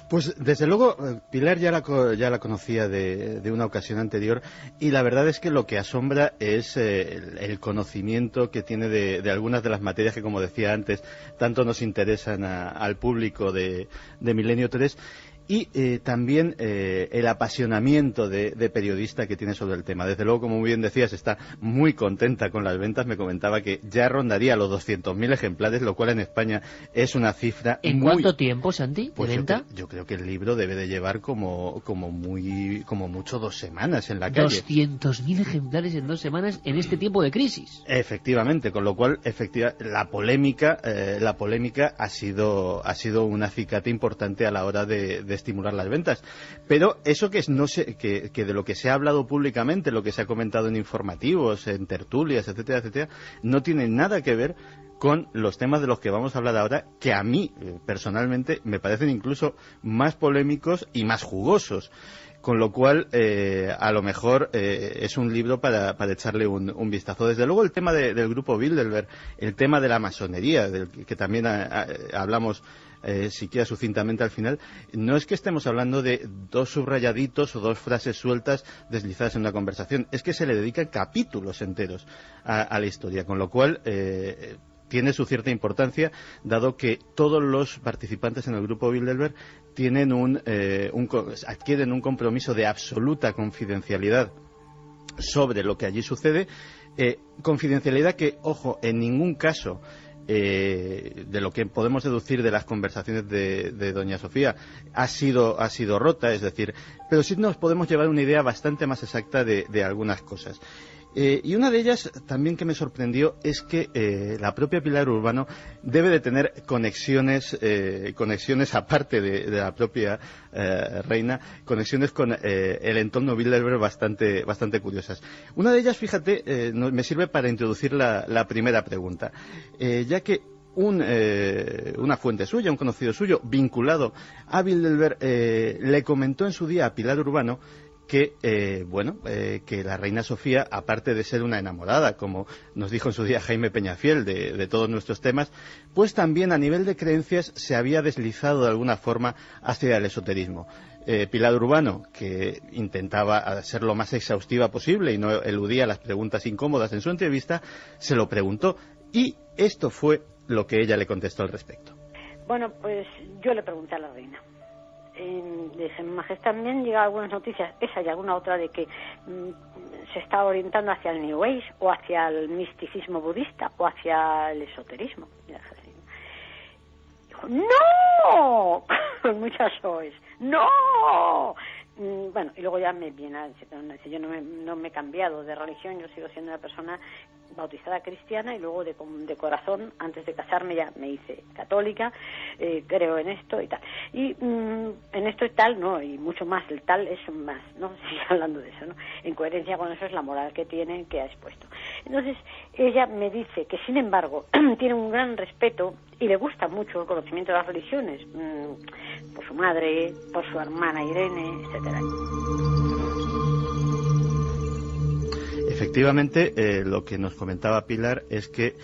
B: Pues desde luego Pilar ya la conocía de una ocasión anterior, y la verdad es que lo que asombra es el conocimiento que tiene de algunas de las materias que, como decía antes, tanto nos interesan al público de Milenio 3. y también el apasionamiento de periodista que tiene sobre el tema. Desde luego, como muy bien decías, está muy contenta con las ventas. Me comentaba que ya rondaría los 200.000 ejemplares, lo cual en España es una cifra
A: ¿En
B: muy...
A: cuánto tiempo, Santi, de
B: Pues
A: venta?
B: yo creo que el libro debe de llevar como mucho 2 semanas en la calle.
A: 200.000 ejemplares en 2 semanas en este tiempo de crisis.
B: Efectivamente, con lo cual la polémica ha sido un acicate importante a la hora de estimular las ventas. Pero eso que de lo que se ha hablado públicamente, lo que se ha comentado en informativos, en tertulias, etcétera, etcétera, no tiene nada que ver con los temas de los que vamos a hablar ahora, que a mí personalmente me parecen incluso más polémicos y más jugosos. Con lo cual, a lo mejor es un libro para echarle un vistazo. Desde luego, el tema del grupo Bilderberg, el tema de la masonería, del que también hablamos siquiera sucintamente al final, no es que estemos hablando de 2 subrayaditos o 2 frases sueltas deslizadas en una conversación, es que se le dedican capítulos enteros a la historia, con lo cual... tiene su cierta importancia, dado que todos los participantes en el grupo Bilderberg tienen adquieren un compromiso de absoluta confidencialidad sobre lo que allí sucede, confidencialidad que, ojo, en ningún caso, de lo que podemos deducir de las conversaciones de doña Sofía, ha sido rota, es decir, pero sí nos podemos llevar una idea bastante más exacta de algunas cosas. Y una de ellas también que me sorprendió es que la propia Pilar Urbano debe de tener conexiones aparte de la propia reina, conexiones con el entorno Bilderberg bastante curiosas. Una de ellas, fíjate, me sirve para introducir la primera pregunta, ya que una fuente suya, un conocido suyo, vinculado a Bilderberg, le comentó en su día a Pilar Urbano que la reina Sofía, aparte de ser una enamorada, como nos dijo en su día Jaime Peñafiel, de todos nuestros temas, pues también a nivel de creencias se había deslizado de alguna forma hacia el esoterismo. Pilar Urbano, que intentaba ser lo más exhaustiva posible y no eludía las preguntas incómodas en su entrevista, se lo preguntó y esto fue lo que ella le contestó al respecto.
H: Bueno, pues yo le pregunté a la reina. Le dije, Majestad, me han llegado algunas noticias, esa y alguna otra, de que se está orientando hacia el New Age o hacia el misticismo budista o hacia el esoterismo. Y dijo, ¡no! Con muchas OEs, ¡no! Bueno, y luego ya me viene a decir, yo no me he cambiado de religión, yo sigo siendo una persona bautizada cristiana y luego de corazón, antes de casarme ya me hice católica, creo en esto y tal. Y en esto y tal, no, y mucho más, el tal es más, ¿no? Sigue hablando de eso, ¿no? En coherencia con eso es la moral que tiene, que ha expuesto. Entonces, ella me dice que, sin embargo, tiene un gran respeto y le gusta mucho el conocimiento de las religiones, por su madre, por su hermana Irene, etcétera.
B: Efectivamente, lo que nos comentaba Pilar es que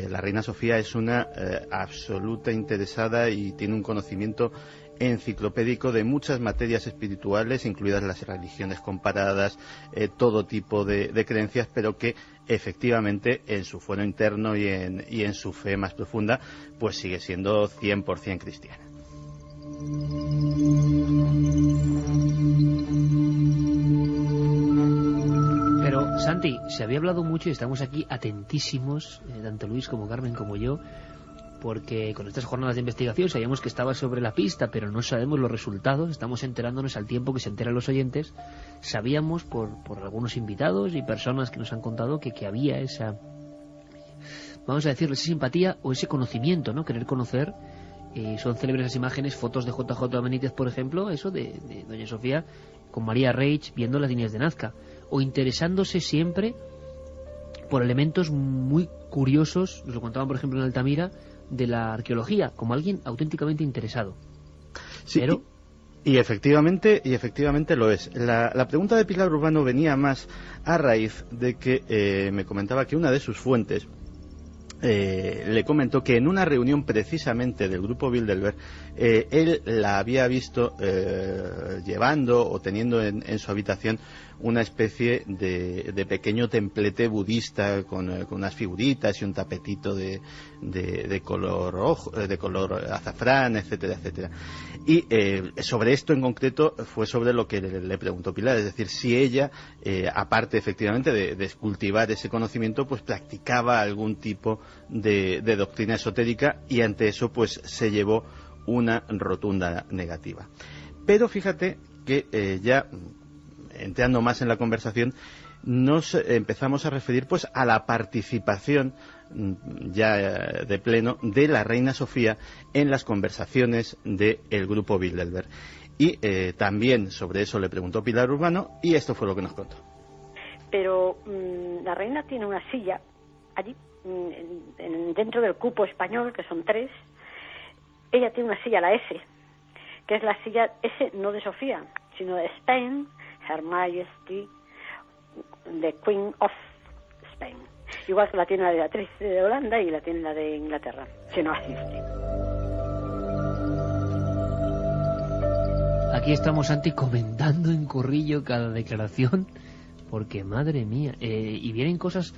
B: la reina Sofía es una absoluta interesada y tiene un conocimiento enciclopédico de muchas materias espirituales, incluidas las religiones comparadas, todo tipo de creencias, pero que efectivamente en su fuero interno y en su fe más profunda, pues sigue siendo 100% cristiana.
A: Pero, Santi, se había hablado mucho y estamos aquí atentísimos, tanto Luis como Carmen como yo, porque con estas jornadas de investigación sabíamos que estaba sobre la pista, pero no sabemos los resultados, estamos enterándonos al tiempo que se enteran los oyentes. Sabíamos por algunos invitados y personas que nos han contado que había esa, vamos a decirlo, esa simpatía o ese conocimiento, ¿no? Querer conocer. Son célebres las imágenes, fotos de JJ Benítez, por ejemplo, eso de doña Sofía con María Reich viendo las líneas de Nazca, o interesándose siempre por elementos muy curiosos, nos lo contaban por ejemplo en Altamira, de la arqueología, como alguien auténticamente interesado.
B: Sí, pero... y efectivamente lo es. La pregunta de Pilar Urbano venía más a raíz de que me comentaba que una de sus fuentes le comentó que en una reunión precisamente del grupo Bilderberg él la había visto llevando o teniendo en su habitación una especie de pequeño templete budista con unas figuritas y un tapetito de color rojo, de color azafrán, etcétera, etcétera. Y sobre esto en concreto fue sobre lo que le preguntó Pilar, es decir, si ella, aparte efectivamente de cultivar ese conocimiento, pues practicaba algún tipo de doctrina esotérica, y ante eso pues se llevó una rotunda negativa. Pero fíjate que ya entrando más en la conversación, nos empezamos a referir pues a la participación ya de pleno de la reina Sofía en las conversaciones del grupo Bilderberg. Y también sobre eso le preguntó Pilar Urbano, y esto fue lo que nos contó.
H: Pero la reina tiene una silla allí, dentro del cupo español, que son 3. Ella tiene una silla, la S, que es la silla S no de Sofía, sino de Spain, Her Majesty, the Queen of Spain. Igual que la tiene la de Beatriz de Holanda y la tiene la de Inglaterra, si no asiste.
A: Aquí estamos, Santi, comentando en corrillo cada declaración, porque madre mía, y vienen cosas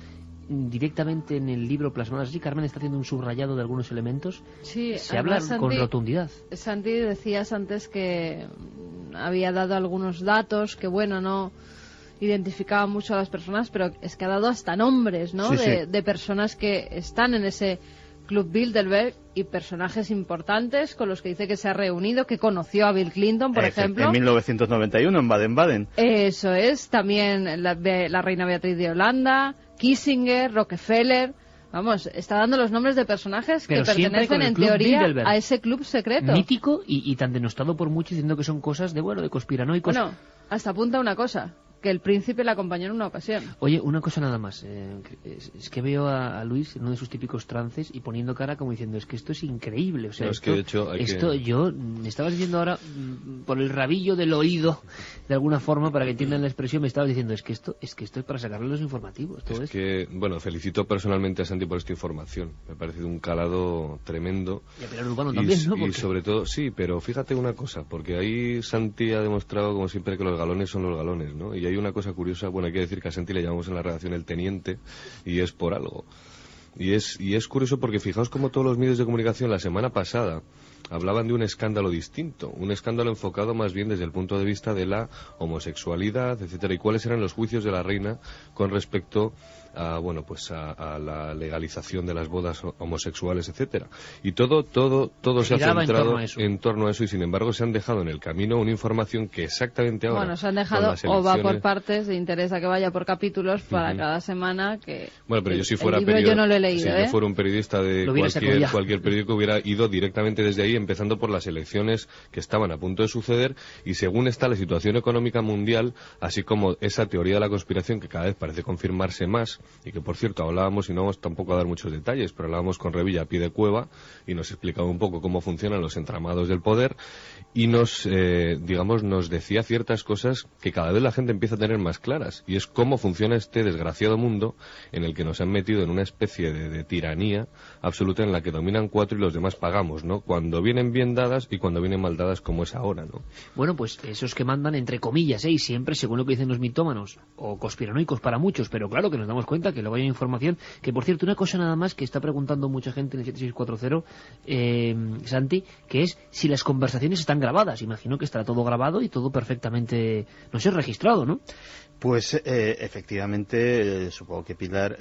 A: directamente en el libro plasmadas así. Carmen está haciendo un subrayado de algunos elementos.
E: Sí,
A: se habla con rotundidad.
E: Santi, decías antes que había dado algunos datos que, bueno, no identificaba mucho a las personas, pero es que ha dado hasta nombres, ¿no?
B: Sí,
E: de personas que están en ese Club Bilderberg, y personajes importantes con los que dice que se ha reunido, que conoció a Bill Clinton, por ejemplo.
B: En 1991, en Baden-Baden.
E: Eso es, también la reina Beatriz de Holanda, Kissinger, Rockefeller. Vamos, está dando los nombres de personajes
A: pero
E: que pertenecen en teoría Bilderberg, a ese club secreto.
A: Mítico y tan denostado por muchos, diciendo que son cosas de, bueno, de conspiranoicos.
E: Bueno, hasta apunta una cosa, que el príncipe le acompañó en una ocasión.
A: Oye, una cosa nada más. Es que veo a Luis en uno de sus típicos trances y poniendo cara como diciendo, es que esto es increíble. O sea,
I: no, es que de hecho
A: yo me estabas diciendo ahora, por el rabillo del oído, de alguna forma, para que entiendan la expresión, me estabas diciendo, es que esto es para sacarle los informativos. Todo
I: es que, bueno, felicito personalmente a Santi por esta información. Me ha parecido un calado tremendo.
A: Y a Pilar Urbano también, ¿no?
I: Y sobre todo, sí, pero fíjate una cosa, porque ahí Santi ha demostrado, como siempre, que los galones son los galones, ¿no? Y hay una cosa curiosa, bueno, hay que decir que a Santi le llamamos en la redacción el teniente, y es por algo. Y es curioso porque fijaos como todos los medios de comunicación la semana pasada hablaban de un escándalo distinto, un escándalo enfocado más bien desde el punto de vista de la homosexualidad, etcétera, y cuáles eran los juicios de la reina con respecto a, bueno, pues a la legalización de las bodas homosexuales, etcétera. Y todo se ha centrado en torno a eso, y sin embargo se han dejado en el camino una información que exactamente ahora...
E: Bueno, se han dejado, o va por partes, de interesa que vaya por capítulos para cada semana, que...
I: Bueno, pero yo si fuera
E: yo no lo he leído,
I: si yo fuera un periodista de cualquier periódico, hubiera ido directamente desde ahí, empezando por las elecciones que estaban a punto de suceder, y según está la situación económica mundial, así como esa teoría de la conspiración que cada vez parece confirmarse más, y que por cierto hablábamos, y no vamos tampoco a dar muchos detalles, pero hablábamos con Revilla a pie de cueva y nos explicaba un poco cómo funcionan los entramados del poder, y nos decía ciertas cosas que cada vez la gente empieza a tener más claras, y es cómo funciona este desgraciado mundo en el que nos han metido en una especie de tiranía absoluta en la que dominan 4 y los demás pagamos, ¿no? Cuando vienen bien dadas y cuando vienen mal dadas, como es ahora, ¿no?
A: Bueno, pues esos que mandan entre comillas, y siempre según lo que dicen los mitómanos o conspiranoicos para muchos, pero claro que nos damos cuenta que luego hay información, que por cierto, una cosa nada más que está preguntando mucha gente en el 7640, Santi, que es si las conversaciones están grabadas. Imagino que estará todo grabado y todo perfectamente, no sé, registrado, ¿no?
B: Pues efectivamente, supongo que Pilar,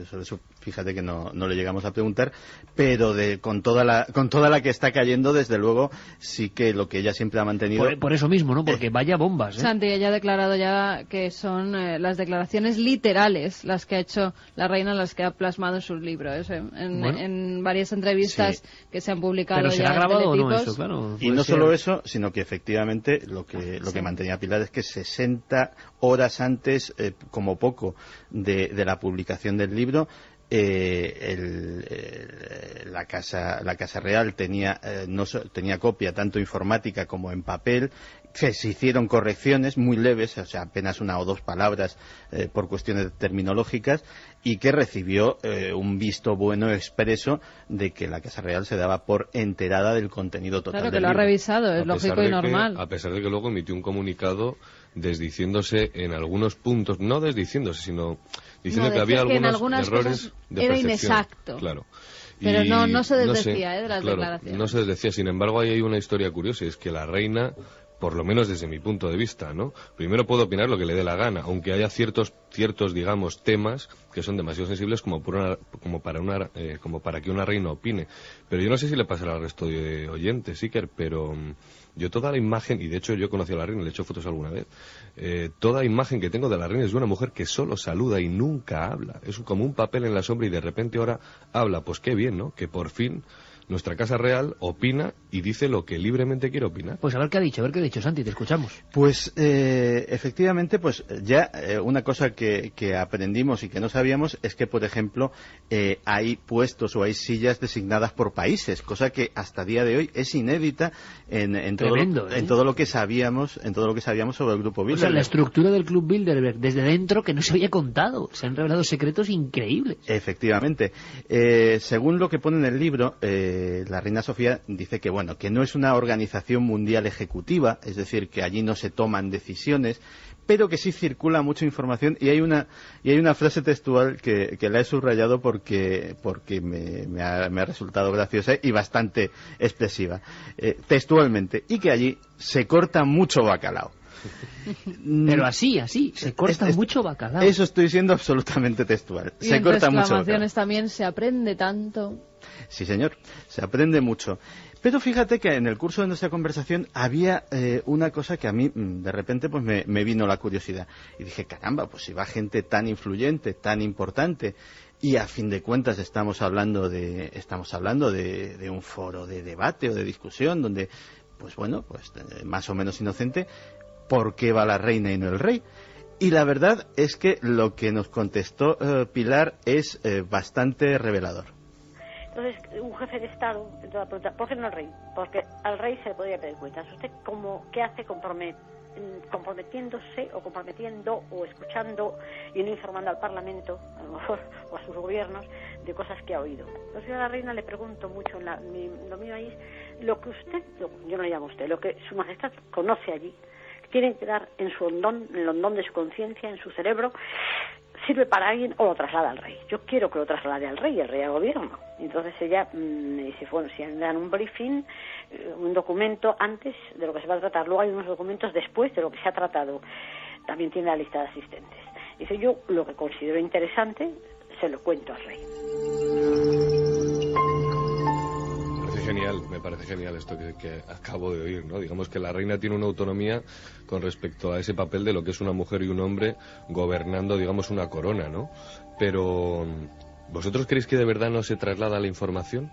B: sobre eso fíjate que no le llegamos a preguntar, pero con toda la que está cayendo, desde luego, sí que lo que ella siempre ha mantenido...
A: Por eso mismo, ¿no? Porque vaya bombas, ¿eh?
E: Santi, ella ha declarado ya que son las declaraciones literales las que ha hecho la reina, las que ha plasmado en sus libros, en varias entrevistas que se han publicado.
A: Pero
E: ya
A: será grabado o no eso, claro.
B: Y no solo eso, sino que efectivamente lo que mantenía Pilar es que 60 horas antes, como poco, de la publicación del libro, la casa real tenía copia tanto informática como en papel, que se hicieron correcciones muy leves, o sea, apenas 1 o 2 palabras por cuestiones terminológicas, y que recibió un visto bueno expreso de que la Casa Real se daba por enterada del contenido total
E: del
B: del
E: libro. Claro, que lo ha revisado, es lógico y normal.
I: A pesar de que luego emitió un comunicado desdiciéndose en algunos puntos, no desdiciéndose, sino diciendo que había algunos errores de
E: era
I: percepción.
E: Inexacto.
I: Claro.
E: Pero no se desdecía de las declaraciones.
I: No se desdecía. Sin embargo, ahí hay una historia curiosa, es que la reina, por lo menos desde mi punto de vista, ¿no? Primero puedo opinar lo que le dé la gana, aunque haya ciertos digamos, temas que son demasiado sensibles como para que una reina opine. Pero yo no sé si le pasará al resto de oyentes, Iker, pero yo toda la imagen, y de hecho yo conocí a la reina, le he hecho fotos alguna vez, toda imagen que tengo de la reina es de una mujer que solo saluda y nunca habla. Es como un papel en la sombra y de repente ahora habla. Pues qué bien, ¿no? Que por fin nuestra Casa Real opina y dice lo que libremente quiere opinar.
A: Pues a ver qué ha dicho, Santi, te escuchamos.
B: Pues efectivamente, pues ya una cosa que aprendimos y que no sabíamos es que, por ejemplo, hay puestos o hay sillas designadas por países, cosa que hasta día de hoy es inédita en todo lo que sabíamos sobre el Grupo Bilderberg.
A: O sea, la estructura del Club Bilderberg desde dentro que no se había contado, se han revelado secretos increíbles.
B: Efectivamente, según lo que pone en el libro, la reina Sofía dice que bueno, que no es una organización mundial ejecutiva, es decir, que allí no se toman decisiones, pero que sí circula mucha información y hay una frase textual que la he subrayado porque me ha resultado graciosa y bastante expresiva, textualmente, y que allí se corta mucho bacalao.
A: Pero así, se corta mucho bacalao.
B: Eso estoy siendo absolutamente textual.
E: Y
B: se corta mucho bacalao.
E: También se aprende tanto.
B: Sí, señor, se aprende mucho. Pero fíjate que en el curso de nuestra conversación había una cosa que a mí de repente pues me vino la curiosidad. Y dije, caramba, pues si va gente tan influyente, tan importante, y a fin de cuentas estamos hablando de un foro de debate o de discusión donde, pues bueno, pues más o menos inocente, ¿por qué va la reina y no el rey? Y la verdad es que lo que nos contestó Pilar es bastante revelador.
H: Entonces, un jefe de Estado, entonces pregunta, ¿por qué no el rey? Porque al rey se le podría pedir cuentas. ¿Usted qué hace comprometiéndose o comprometiendo o escuchando y no informando al Parlamento, a lo mejor, o a sus gobiernos, de cosas que ha oído? Entonces yo a la reina le pregunto mucho, lo mío ahí es lo que usted, yo no le llamo usted, lo que su majestad conoce allí, tiene que dar en su hondón, en el hondón de su conciencia, en su cerebro, sirve para alguien o lo traslada al rey. Yo quiero que lo traslade al rey, el rey al gobierno. Entonces ella me dice, bueno, si dan un briefing, un documento antes de lo que se va a tratar, luego hay unos documentos después de lo que se ha tratado. También tiene la lista de asistentes. Dice, yo lo que considero interesante se lo cuento al rey.
I: Me parece genial esto que acabo de oír, ¿no? Digamos que la reina tiene una autonomía con respecto a ese papel de lo que es una mujer y un hombre gobernando, digamos, una corona, ¿no? Pero, ¿vosotros creéis que de verdad no se traslada la información?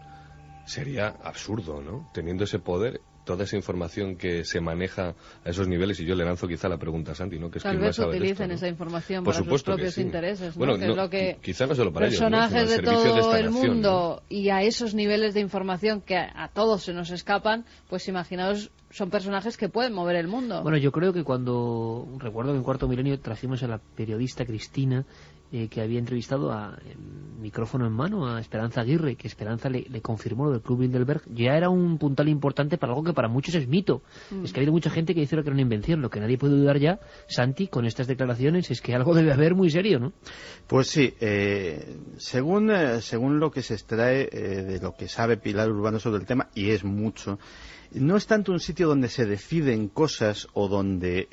I: Sería absurdo, ¿no? Teniendo ese poder, toda esa información que se maneja a esos niveles, y yo le lanzo quizá la pregunta a Santi, ¿no? Que es
E: Tal vez utilicen esa información para sus propios intereses, ¿no?
I: Bueno,
E: que es lo que
I: quizá no solo para
E: personajes
I: ellos, ¿no?
E: de todo el mundo,
I: ¿no?
E: Y a esos niveles de información que a todos se nos escapan, pues imaginaos, son personajes que pueden mover el mundo.
A: Bueno, yo creo que recuerdo que en Cuarto Milenio trajimos a la periodista Cristina, que había entrevistado micrófono en mano a Esperanza Aguirre, que Esperanza le confirmó lo del Club Bilderberg. Ya era un puntal importante para algo que para muchos es mito. Es que ha habido mucha gente que dice que era una invención. Lo que nadie puede dudar ya, Santi, con estas declaraciones, es que algo debe haber muy serio, ¿no?
B: Pues sí, según lo que se extrae de lo que sabe Pilar Urbano sobre el tema, y es mucho, no es tanto un sitio donde se deciden cosas o donde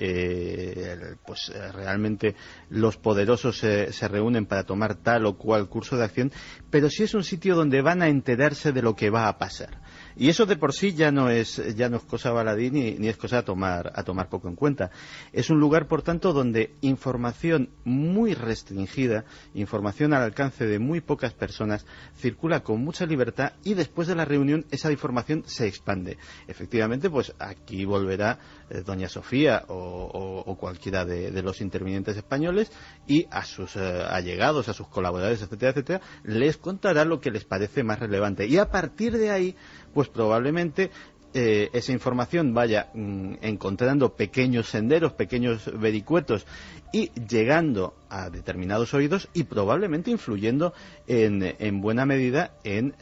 B: realmente los poderosos se reúnen para tomar tal o cual curso de acción, pero sí es un sitio donde van a enterarse de lo que va a pasar. Y eso de por sí ya no es cosa baladí ni es cosa a tomar poco en cuenta. Es un lugar, por tanto, donde información muy restringida, información al alcance de muy pocas personas, circula con mucha libertad y después de la reunión esa información se expande. Efectivamente, pues aquí volverá doña Sofía o cualquiera de los intervinientes españoles y a sus allegados, a sus colaboradores, etcétera, etcétera, les contará lo que les parece más relevante. Y a partir de ahí, pues probablemente esa información vaya encontrando pequeños senderos, pequeños vericuetos y llegando a determinados oídos y probablemente influyendo en buena medida en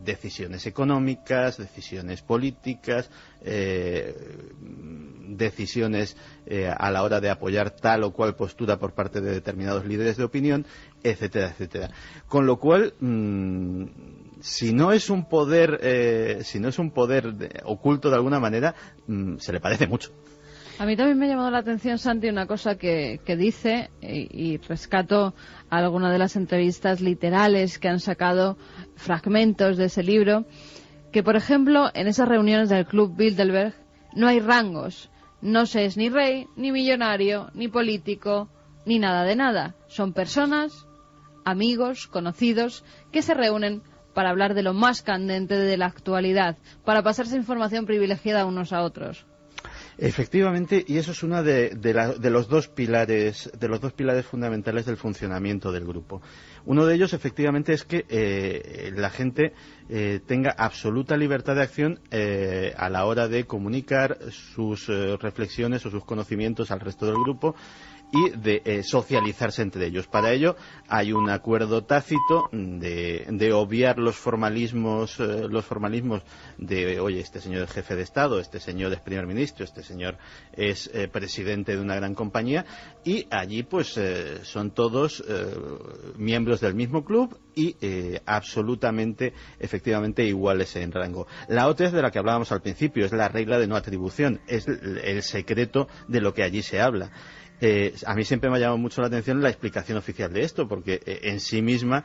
B: decisiones económicas, decisiones políticas, decisiones a la hora de apoyar tal o cual postura por parte de determinados líderes de opinión, etcétera, etcétera. Con lo cual, si no es un poder oculto de alguna manera, se le parece mucho.
E: A mí también me ha llamado la atención, Santi, una cosa que dice, y rescato alguna de las entrevistas literales que han sacado fragmentos de ese libro, que, por ejemplo, en esas reuniones del Club Bilderberg no hay rangos. No se es ni rey, ni millonario, ni político, ni nada de nada. Son personas, amigos, conocidos, que se reúnen para hablar de lo más candente de la actualidad, para pasarse información privilegiada unos a otros.
B: Efectivamente, y eso es uno de los dos pilares fundamentales del funcionamiento del grupo. Uno de ellos, efectivamente, es que la gente tenga absoluta libertad de acción a la hora de comunicar sus reflexiones o sus conocimientos al resto del grupo y de socializarse entre ellos. Para ello hay un acuerdo tácito de obviar los formalismos de, oye, este señor es jefe de Estado, este señor es primer ministro, este señor es presidente de una gran compañía, y allí pues son todos miembros del mismo club y absolutamente, efectivamente, iguales en rango. La otra es de la que hablábamos al principio, es la regla de no atribución, es el secreto de lo que allí se habla. A mí siempre me ha llamado mucho la atención la explicación oficial de esto, porque en sí misma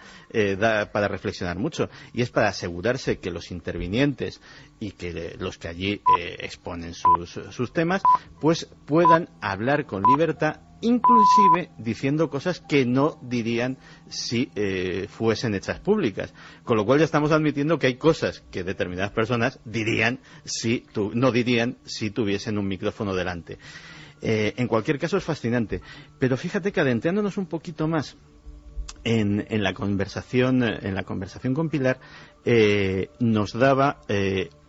B: da para reflexionar mucho, y es para asegurarse que los intervinientes y que los que allí exponen sus temas pues puedan hablar con libertad, inclusive diciendo cosas que no dirían si fuesen hechas públicas, con lo cual ya estamos admitiendo que hay cosas que determinadas personas no dirían si tuviesen un micrófono delante. En cualquier caso es fascinante, pero fíjate que adentrándonos un poquito más en la conversación con Pilar, nos daba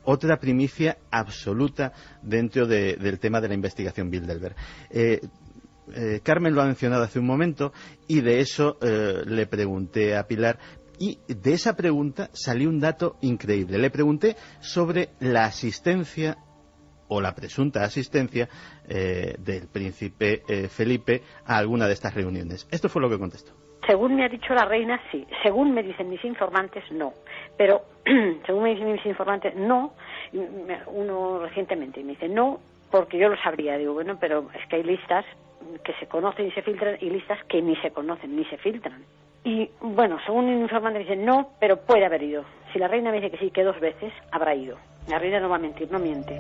B: otra primicia absoluta dentro del tema de la investigación Bilderberg. Carmen lo ha mencionado hace un momento y de eso le pregunté a Pilar. Y de esa pregunta salió un dato increíble. Le pregunté sobre la asistencia o la presunta asistencia del príncipe Felipe a alguna de estas reuniones. Esto fue lo que contestó.
H: Según me ha dicho la reina, sí. Según me dicen mis informantes, no. Pero, según me dicen mis informantes, no. Uno recientemente me dice, no, porque yo lo sabría. Digo, bueno, pero es que hay listas que se conocen y se filtran y listas que ni se conocen ni se filtran. Y, bueno, según un informante me dice, no, pero puede haber ido. Si la reina me dice que sí, que 2 veces, habrá ido. La reina no va a mentir, no miente.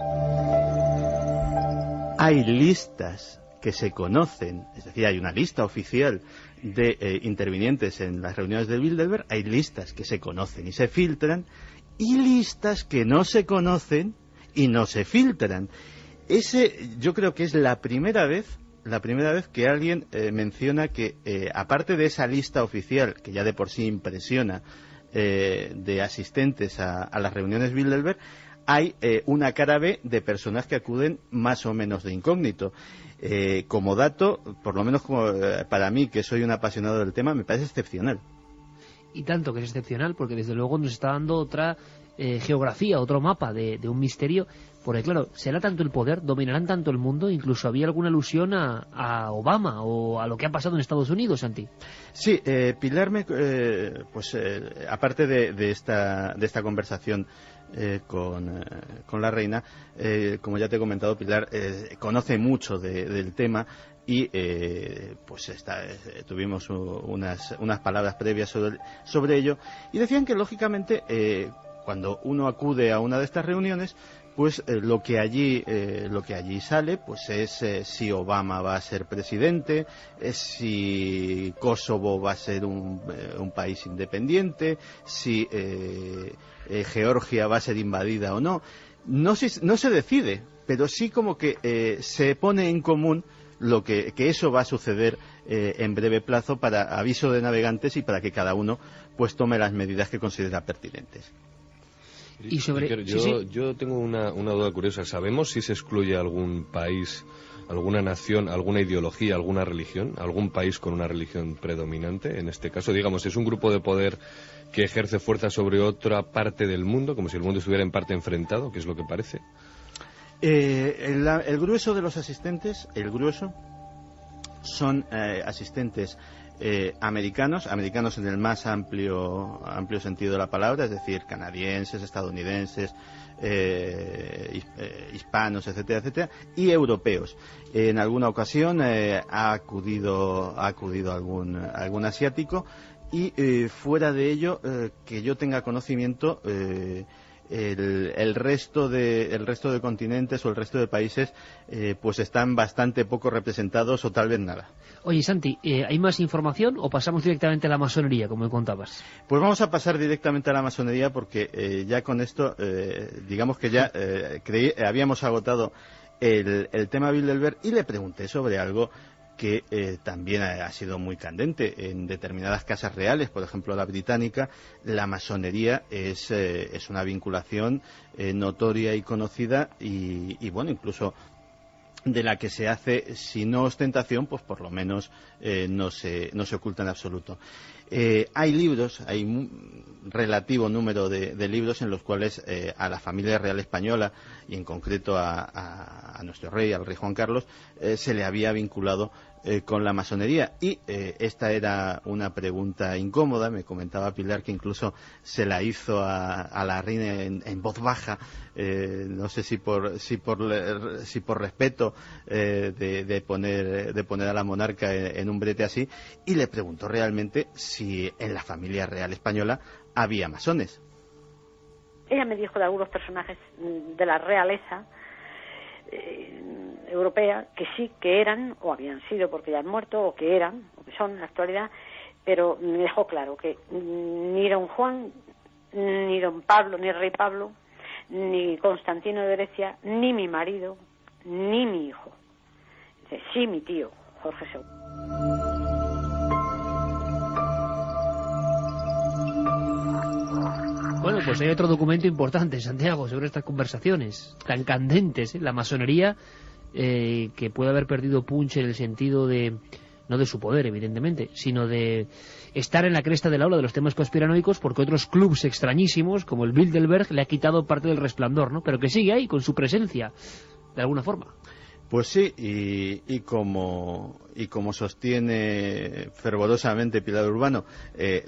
B: Hay listas que se conocen, es decir, hay una lista oficial de intervinientes en las reuniones de Bilderberg, hay listas que se conocen y se filtran, y listas que no se conocen y no se filtran. Yo creo que es la primera vez que alguien menciona que, aparte de esa lista oficial, que ya de por sí impresiona, de asistentes a las reuniones Bilderberg, hay una cara B de personas que acuden más o menos de incógnito. Como dato, por lo menos para mí, que soy un apasionado del tema, me parece excepcional.
A: Y tanto que es excepcional, porque desde luego nos está dando otra geografía, otro mapa de un misterio, porque claro, será tanto el poder, dominarán tanto el mundo, incluso había alguna alusión a Obama o a lo que ha pasado en Estados Unidos, Santi.
B: Sí, Pilar, aparte de esta conversación con la reina, como ya te he comentado, Pilar conoce mucho del tema y tuvimos unas palabras previas sobre ello, y decían que lógicamente cuando uno acude a una de estas reuniones, pues lo que allí sale pues es si Obama va a ser presidente, si Kosovo va a ser un país independiente, si Georgia va a ser invadida o no. No se decide, pero sí como que se pone en común que eso va a suceder en breve plazo, para aviso de navegantes y para que cada uno pues tome las medidas que considera pertinentes.
A: Y sobre...
I: Yo tengo una duda curiosa. ¿Sabemos si se excluye algún país, alguna nación, alguna ideología, alguna religión, algún país con una religión predominante? En este caso, digamos, ¿es un grupo de poder que ejerce fuerza sobre otra parte del mundo, como si el mundo estuviera en parte enfrentado, que es lo que parece?
B: El grueso de los asistentes, son asistentes americanos en el más amplio sentido de la palabra, es decir, canadienses, estadounidenses, hispanos, etcétera, etcétera, y europeos. En alguna ocasión ha acudido algún asiático, y fuera de ello, que yo tenga conocimiento, el resto de continentes o el resto de países pues están bastante poco representados, o tal vez nada.
A: Oye, Santi, ¿hay más información o pasamos directamente a la masonería, como me contabas?
B: Pues vamos a pasar directamente a la masonería, porque ya con esto digamos que ya habíamos agotado el tema Bilderberg, y le pregunté sobre algo que también ha sido muy candente en determinadas casas reales. Por ejemplo, la británica, la masonería es una vinculación notoria y conocida, y bueno, incluso de la que se hace, si no ostentación, pues por lo menos no se oculta en absoluto. Hay libros, hay un relativo número de libros en los cuales a la familia real española, y en concreto a nuestro rey, al rey Juan Carlos, se le había vinculado con la masonería, y esta era una pregunta incómoda. Me comentaba Pilar que incluso se la hizo a la reina en voz baja, no sé si por respeto de poner a la monarca en un brete así, y le preguntó realmente si en la familia real española había masones.
H: Ella me dijo de algunos personajes de la realeza europea que sí, que eran, o habían sido porque ya han muerto, o que eran, o que son en la actualidad, pero me dejó claro que ni don Juan, ni don Pablo, ni el rey Pablo, ni Constantino de Grecia, ni mi marido, ni mi hijo. Dice, sí, mi tío, Jorge II.
A: Bueno, pues hay otro documento importante, Santiago, sobre estas conversaciones tan candentes, la masonería, que puede haber perdido punch en el sentido de, no de su poder, evidentemente, sino de estar en la cresta de la ola de los temas conspiranoicos, porque otros clubs extrañísimos, como el Bilderberg, le ha quitado parte del resplandor, ¿no? Pero que sigue ahí, con su presencia, de alguna forma.
B: Pues sí, y como sostiene fervorosamente Pilar Urbano,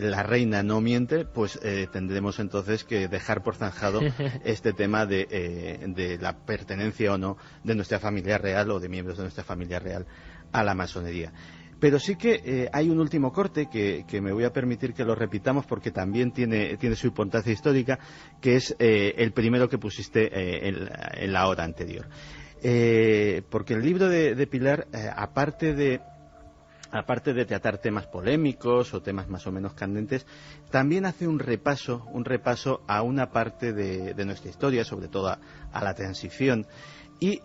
B: la reina no miente, pues tendremos entonces que dejar por zanjado este tema de la pertenencia o no de nuestra familia real, o de miembros de nuestra familia real, a la masonería. Pero sí que hay un último corte que me voy a permitir que lo repitamos, porque también tiene su importancia histórica, que es el primero que pusiste en la hora anterior. Porque el libro de Pilar, aparte de tratar temas polémicos o temas más o menos candentes, también hace un repaso a una parte de nuestra historia, sobre todo a la transición, y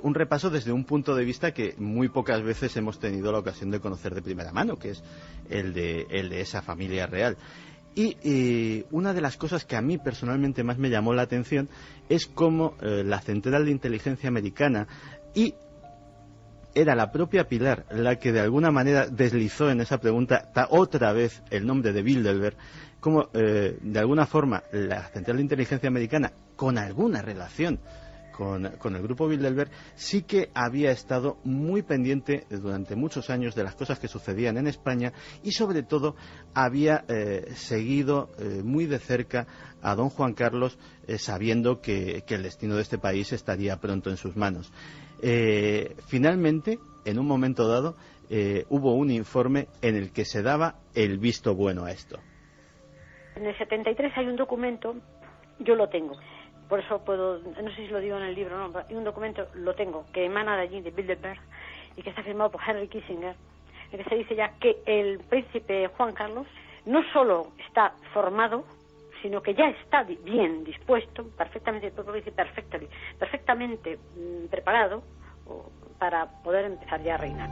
B: un repaso desde un punto de vista que muy pocas veces hemos tenido la ocasión de conocer de primera mano, que es el de esa familia real. Y una de las cosas que a mí personalmente más me llamó la atención es cómo la Central de Inteligencia Americana, y era la propia Pilar la que de alguna manera deslizó en esa pregunta otra vez el nombre de Bilderberg, como de alguna forma la Central de Inteligencia Americana, con alguna relación con el grupo Bilderberg, sí que había estado muy pendiente durante muchos años de las cosas que sucedían en España, y sobre todo había seguido muy de cerca a don Juan Carlos, sabiendo que el destino de este país estaría pronto en sus manos. Finalmente, en un momento dado, hubo un informe en el que se daba el visto bueno a esto.
H: En el 73 hay un documento, yo lo tengo, por eso puedo, no sé si lo digo en el libro, no, hay un documento, lo tengo, que emana de allí, de Bilderberg, y que está firmado por Henry Kissinger, en que se dice ya que el príncipe Juan Carlos no solo está formado, sino que ya está bien dispuesto, perfectamente preparado para poder empezar ya a reinar.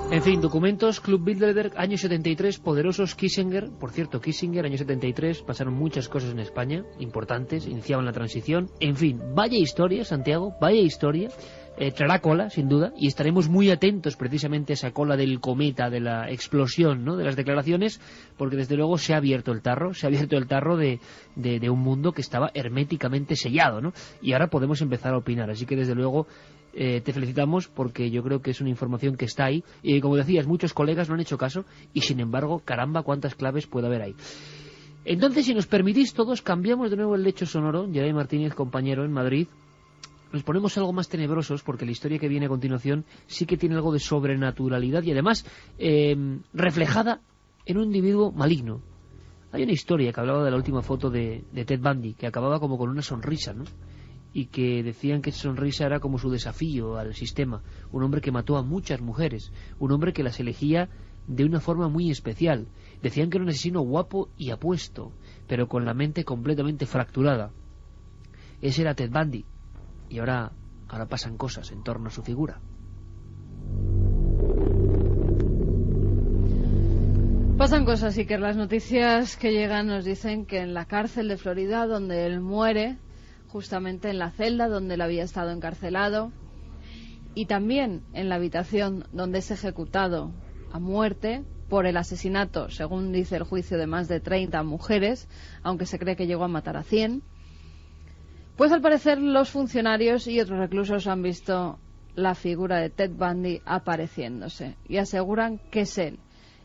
A: En fin, documentos, Club Bilderberg, año 73, poderosos Kissinger. Por cierto, Kissinger, año 73, pasaron muchas cosas en España, importantes, iniciaban la transición. En fin, vaya historia, Santiago, vaya historia. Traerá cola, sin duda, y estaremos muy atentos precisamente a esa cola del cometa, de la explosión, ¿no?, de las declaraciones, porque desde luego se ha abierto el tarro de un mundo que estaba herméticamente sellado, ¿no? Y ahora podemos empezar a opinar, así que desde luego te felicitamos, porque yo creo que es una información que está ahí, y como decías, muchos colegas no han hecho caso, y sin embargo, caramba, cuántas claves puede haber ahí. Entonces, si nos permitís todos, cambiamos de nuevo el lecho sonoro. Geray Martínez, compañero en Madrid, nos ponemos algo más tenebrosos, porque la historia que viene a continuación sí que tiene algo de sobrenaturalidad y además reflejada en un individuo maligno. Hay una historia que hablaba de la última foto de Ted Bundy, que acababa como con una sonrisa, ¿no? Y que decían que esa sonrisa era como su desafío al sistema. Un hombre que mató a muchas mujeres, un hombre que las elegía de una forma muy especial. Decían que era un asesino guapo y apuesto, pero con la mente completamente fracturada. Ese era Ted Bundy. Y ahora pasan cosas en torno a su figura.
E: Pasan cosas, y que las noticias que llegan nos dicen que en la cárcel de Florida, donde él muere, justamente en la celda donde él había estado encarcelado, y también en la habitación donde es ejecutado a muerte por el asesinato, según dice el juicio, de más de 30 mujeres, aunque se cree que llegó a matar a 100, pues al parecer los funcionarios y otros reclusos han visto la figura de Ted Bundy apareciéndose y aseguran que es él,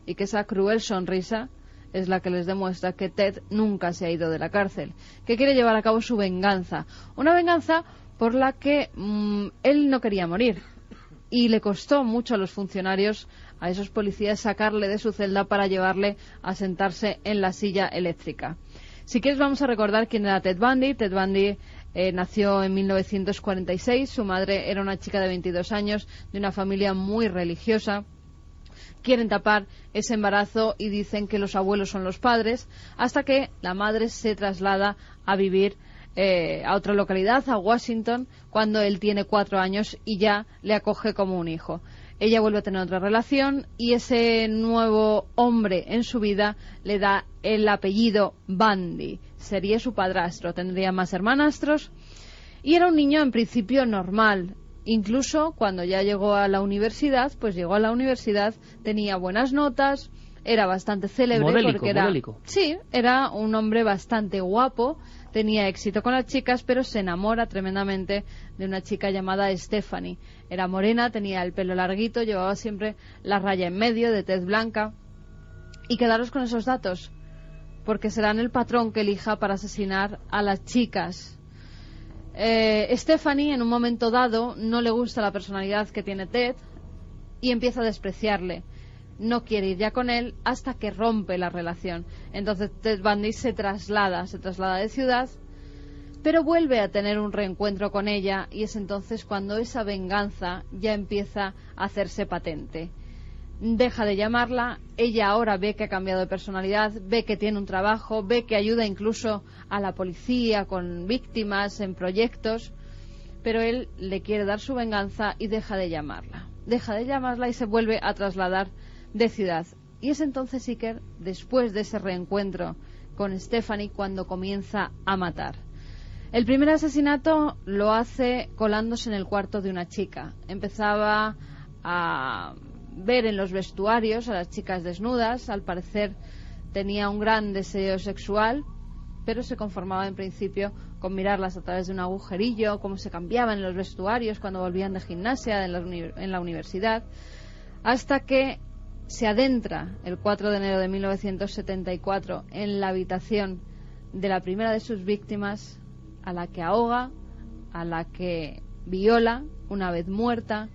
E: y que esa cruel sonrisa es la que les demuestra que Ted nunca se ha ido de la cárcel, que quiere llevar a cabo su venganza, una venganza por la que él no quería morir, y le costó mucho a los funcionarios, a esos policías, sacarle de su celda para llevarle a sentarse en la silla eléctrica. Si quieres, vamos a recordar quién era Ted Bundy. Ted Bundy nació en 1946, su madre era una chica de 22 años, de una familia muy religiosa. Quieren tapar ese embarazo y dicen que los abuelos son los padres, hasta que la madre se traslada a vivir a otra localidad, a Washington, cuando él tiene 4 años y ya le acoge como un hijo. Ella vuelve a tener otra relación y ese nuevo hombre en su vida le da el apellido Bundy. Sería su padrastro, tendría más hermanastros y era un niño en principio normal. Incluso cuando ya llegó a la universidad, tenía buenas notas, era bastante célebre.
A: Modélico.
E: Sí, era un hombre bastante guapo, tenía éxito con las chicas, pero se enamora tremendamente de una chica llamada Stephanie. Era morena, tenía el pelo larguito, llevaba siempre la raya en medio, de tez blanca. Y quedaros con esos datos, porque serán el patrón que elija para asesinar a las chicas. Stephanie, en un momento dado, no le gusta la personalidad que tiene Ted y empieza a despreciarle. No quiere ir ya con él hasta que rompe la relación. Entonces Ted Bundy se traslada de ciudad, pero vuelve a tener un reencuentro con ella, y es entonces cuando esa venganza ya empieza a hacerse patente. Deja de llamarla, ella ahora ve que ha cambiado de personalidad, ve que tiene un trabajo, ve que ayuda incluso a la policía con víctimas en proyectos, pero él le quiere dar su venganza y deja de llamarla y se vuelve a trasladar de ciudad. Y es entonces Iker, después de ese reencuentro con Stephanie, cuando comienza a matar. El primer asesinato lo hace colándose en el cuarto de una chica. Empezaba a ver en los vestuarios a las chicas desnudas. Al parecer tenía un gran deseo sexual, pero se conformaba en principio con mirarlas a través de un agujerillo, cómo se cambiaban en los vestuarios cuando volvían de gimnasia en la universidad, hasta que se adentra el 4 de enero de 1974 en la habitación de la primera de sus víctimas, a la que ahoga, a la que viola una vez muerta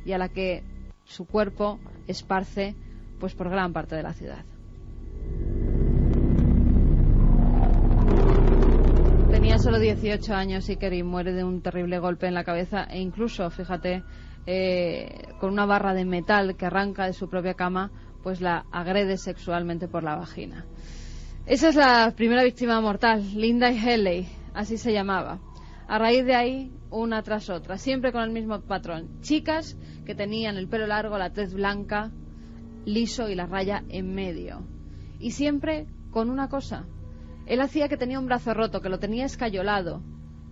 E: y a la que su cuerpo esparce pues por gran parte de la ciudad. Tenía solo 18 años Iker y muere de un terrible golpe en la cabeza, e incluso, fíjate, con una barra de metal que arranca de su propia cama, pues la agrede sexualmente por la vagina. Esa es la primera víctima mortal, Linda Healy, así se llamaba. A raíz de ahí, una tras otra, siempre con el mismo patrón. Chicas que tenían el pelo largo, la tez blanca, liso y la raya en medio. Y siempre con una cosa. Él hacía que tenía un brazo roto, que lo tenía escayolado.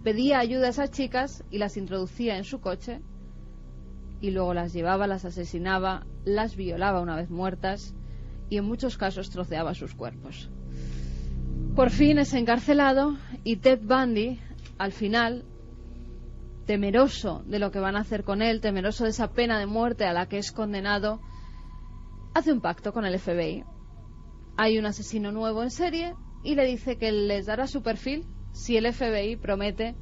E: Pedía ayuda a esas chicas y las introducía en su coche y luego las llevaba, las asesinaba, las violaba una vez muertas y en muchos casos troceaba sus cuerpos. Por fin es encarcelado y Ted Bundy, al final, temeroso de lo que van a hacer con él, temeroso de esa pena de muerte a la que es condenado, hace un pacto con el FBI. Hay un asesino nuevo en serie y le dice que les dará su perfil si el FBI promete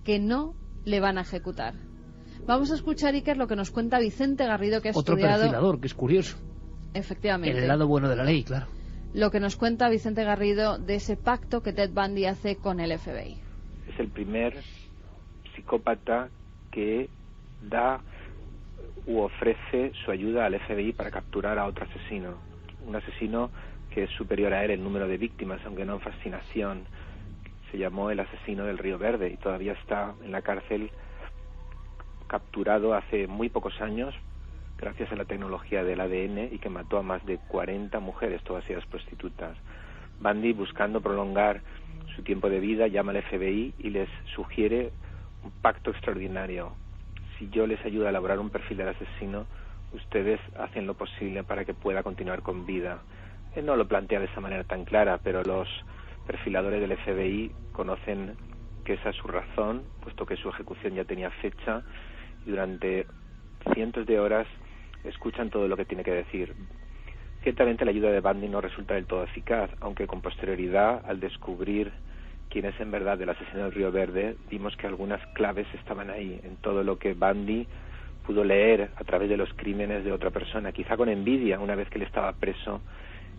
E: que no le van a ejecutar. Vamos a escuchar, Iker, lo que nos cuenta Vicente Garrido, que ha
A: otro
E: estudiado...
A: perfilador, que es curioso.
E: Efectivamente.
A: El lado bueno de la ley, claro.
E: Lo que nos cuenta Vicente Garrido de ese pacto que Ted Bundy hace con el FBI.
J: Es el primer psicópata que da u ofrece su ayuda al FBI para capturar a otro asesino. Un asesino que es superior a él en número de víctimas, aunque no en fascinación. Se llamó el asesino del Río Verde y todavía está en la cárcel, capturado hace muy pocos años gracias a la tecnología del ADN y que mató a más de 40 mujeres, todas ellas prostitutas. Bundy, buscando prolongar su tiempo de vida, llama al FBI y les sugiere un pacto extraordinario. Si yo les ayudo a elaborar un perfil del asesino, ustedes hacen lo posible para que pueda continuar con vida. Él no lo plantea de esa manera tan clara, pero los perfiladores del FBI conocen que esa es su razón, puesto que su ejecución ya tenía fecha, y durante cientos de horas escuchan todo lo que tiene que decir. Ciertamente la ayuda de Bundy no resulta del todo eficaz, aunque con posterioridad, al descubrir quién es en verdad el asesino del Río Verde, vimos que algunas claves estaban ahí, en todo lo que Bundy pudo leer a través de los crímenes de otra persona, quizá con envidia una vez que él estaba preso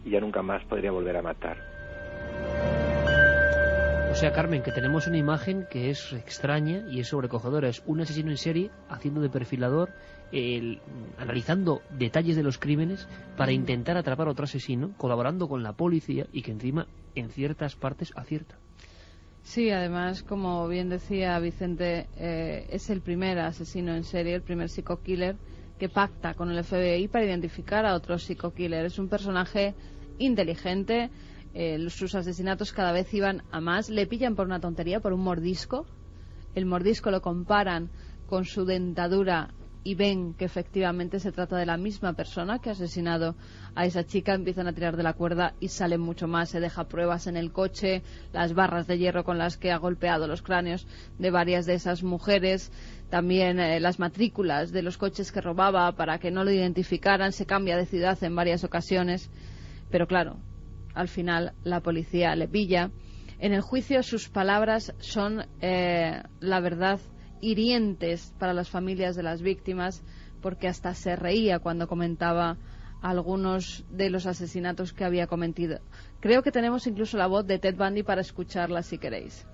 J: y ya nunca más podría volver a matar.
A: O sea, Carmen, que tenemos una imagen que es extraña y es sobrecogedora. Es un asesino en serie haciendo de perfilador, analizando detalles de los crímenes para intentar atrapar a otro asesino, colaborando con la policía y que encima en ciertas partes acierta.
E: Sí, además, como bien decía Vicente, es el primer asesino en serie, el primer psico-killer que pacta con el FBI para identificar a otro psico-killer. Es un personaje inteligente. Sus asesinatos cada vez iban a más. Le pillan por una tontería, por un mordisco. El mordisco lo comparan con su dentadura y ven que efectivamente se trata de la misma persona que ha asesinado a esa chica. Empiezan a tirar de la cuerda y salen mucho más. Se deja pruebas en el coche, las barras de hierro con las que ha golpeado los cráneos de varias de esas mujeres, también las matrículas de los coches que robaba para que no lo identificaran. Se cambia de ciudad en varias ocasiones, pero claro, al final la policía le pilla. En el juicio sus palabras son, la verdad, hirientes para las familias de las víctimas, porque hasta se reía cuando comentaba algunos de los asesinatos que había cometido. Creo que tenemos incluso la voz de Ted Bundy para escucharla si queréis.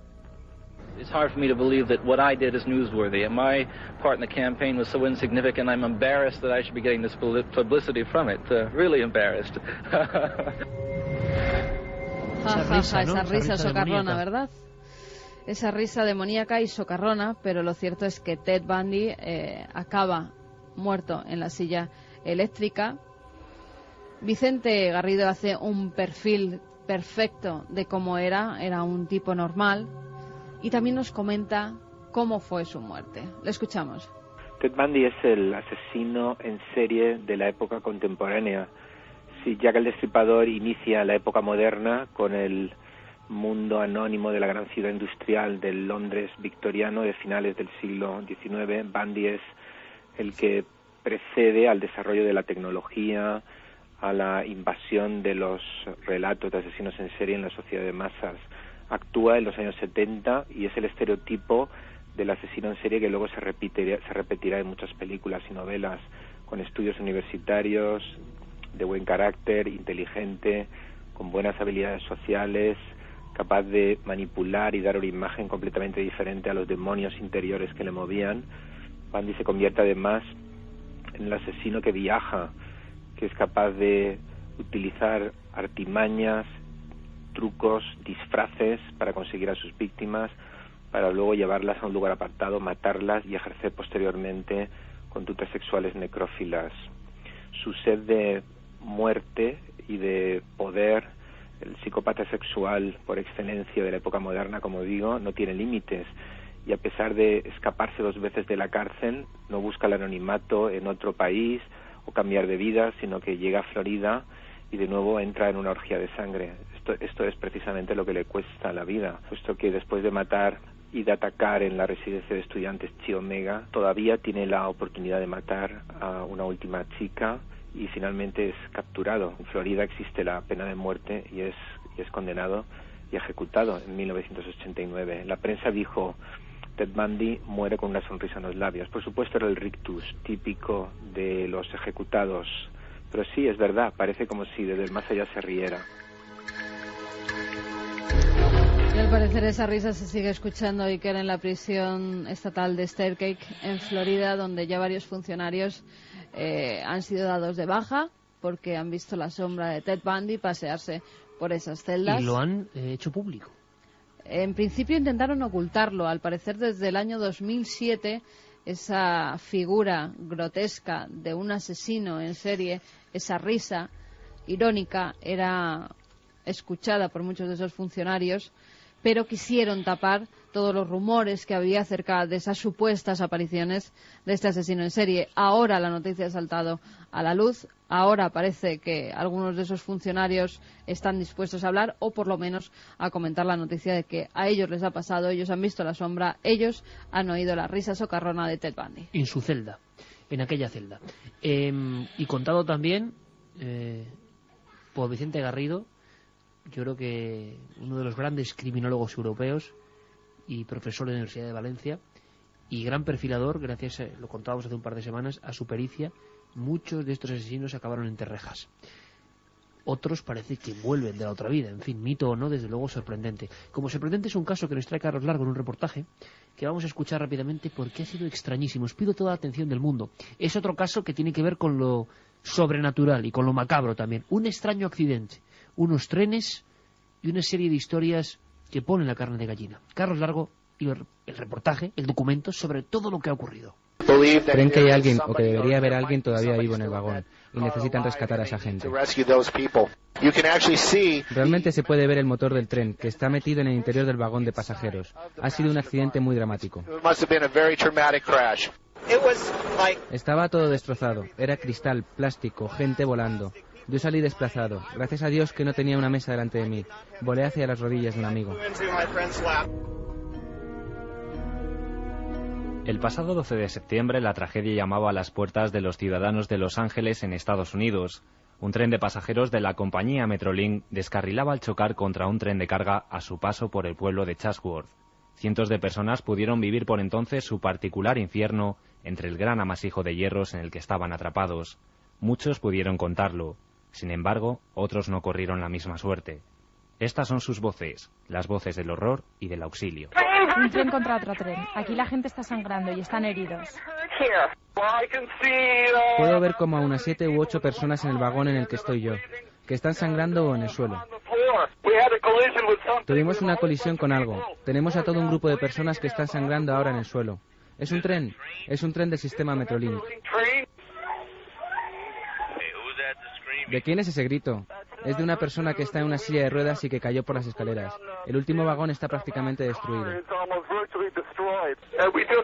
K: It's hard for me to believe that what I did is newsworthy, and my part in the campaign was so insignificant. I'm embarrassed that I should be getting this publicity from it. Really embarrassed.
E: Esa risa socarrona, ¿verdad? Esa risa demoníaca y socarrona, pero lo cierto es que Ted Bundy acaba muerto en la silla eléctrica. Vicente Garrido hace un perfil perfecto de cómo era un tipo normal, y también nos comenta cómo fue su muerte. Le escuchamos.
J: Ted Bundy es el asesino en serie de la época contemporánea. Sí, Jack el Destripador inicia la época moderna con el mundo anónimo de la gran ciudad industrial del Londres victoriano de finales del siglo XIX. Bundy es el que precede al desarrollo de la tecnología, a la invasión de los relatos de asesinos en serie en la sociedad de masas. Actúa en los años 70 y es el estereotipo del asesino en serie que luego se repetirá en muchas películas y novelas, con estudios universitarios, de buen carácter, inteligente, con buenas habilidades sociales, capaz de manipular y dar una imagen completamente diferente a los demonios interiores que le movían. Bundy se convierte además en el asesino que viaja, que es capaz de utilizar artimañas, trucos, disfraces para conseguir a sus víctimas. para luego llevarlas a un lugar apartado, matarlas y ejercer posteriormente conductas sexuales necrófilas. Su sed de muerte y de poder, el psicópata sexual por excelencia de la época moderna, como digo, no tiene límites, y a pesar de escaparse 2 veces de la cárcel, no busca el anonimato en otro país o cambiar de vida, sino que llega a Florida y de nuevo entra en una orgía de sangre. Esto es precisamente lo que le cuesta la vida, puesto que después de matar y de atacar en la residencia de estudiantes Chi Omega, todavía tiene la oportunidad de matar a una última chica y finalmente es capturado. En Florida existe la pena de muerte y es condenado y ejecutado en 1989. La prensa dijo: Ted Bundy muere con una sonrisa en los labios. Por supuesto era el rictus típico de los ejecutados, pero sí, es verdad, parece como si desde el más allá se riera.
E: Y al parecer esa risa se sigue escuchando, Iker, en la prisión estatal de Staircase, en Florida, donde ya varios funcionarios han sido dados de baja porque han visto la sombra de Ted Bundy pasearse por esas celdas.
A: Y lo han hecho público.
E: En principio intentaron ocultarlo. Al parecer desde el año 2007 esa figura grotesca de un asesino en serie, esa risa irónica, era escuchada por muchos de esos funcionarios, pero quisieron tapar todos los rumores que había acerca de esas supuestas apariciones de este asesino en serie. Ahora la noticia ha saltado a la luz, ahora parece que algunos de esos funcionarios están dispuestos a hablar, o por lo menos a comentar la noticia de que a ellos les ha pasado, ellos han visto la sombra, ellos han oído la risa socarrona de Ted Bundy.
A: En su celda, en aquella celda. Y contado también por Vicente Garrido, yo creo que uno de los grandes criminólogos europeos y profesor de la Universidad de Valencia y gran perfilador, gracias, lo contábamos hace un par de semanas, a su pericia. Muchos de estos asesinos acabaron entre rejas. Otros parece que vuelven de la otra vida. En fin, mito o no, desde luego sorprendente. Como sorprendente es un caso que nos trae Carlos Largo en un reportaje que vamos a escuchar rápidamente porque ha sido extrañísimo. Os pido toda la atención del mundo. Es otro caso que tiene que ver con lo sobrenatural y con lo macabro también. Un extraño accidente, unos trenes y una serie de historias que ponen la carne de gallina. Carlos Largo y el reportaje, el documento sobre todo lo que ha ocurrido.
L: Creen que hay alguien, o que debería haber alguien todavía vivo en el vagón, y necesitan rescatar a esa gente. Realmente se puede ver el motor del tren, que está metido en el interior del vagón de pasajeros. Ha sido un accidente muy dramático. Estaba todo destrozado. Era cristal, plástico, gente volando. Yo salí desplazado. Gracias a Dios que no tenía una mesa delante de mí. Volé hacia las rodillas de un amigo.
M: El pasado 12 de septiembre la tragedia llamaba a las puertas de los ciudadanos de Los Ángeles en Estados Unidos. Un tren de pasajeros de la compañía Metrolink descarrilaba al chocar contra un tren de carga a su paso por el pueblo de Chatsworth. Cientos de personas pudieron vivir por entonces su particular infierno entre el gran amasijo de hierros en el que estaban atrapados. Muchos pudieron contarlo. Sin embargo, otros no corrieron la misma suerte. Estas son sus voces, las voces del horror y del auxilio.
N: Un tren contra otro tren. Aquí la gente está sangrando y están heridos.
L: Puedo ver como a unas 7 u 8 personas en el vagón en el que estoy yo, que están sangrando o en el suelo. Tuvimos una colisión con algo. Tenemos a todo un grupo de personas que están sangrando ahora en el suelo. Es un tren del sistema Metrolink. ¿De quién es ese grito? Es de una persona que está en una silla de ruedas y que cayó por las escaleras. El último vagón está prácticamente destruido.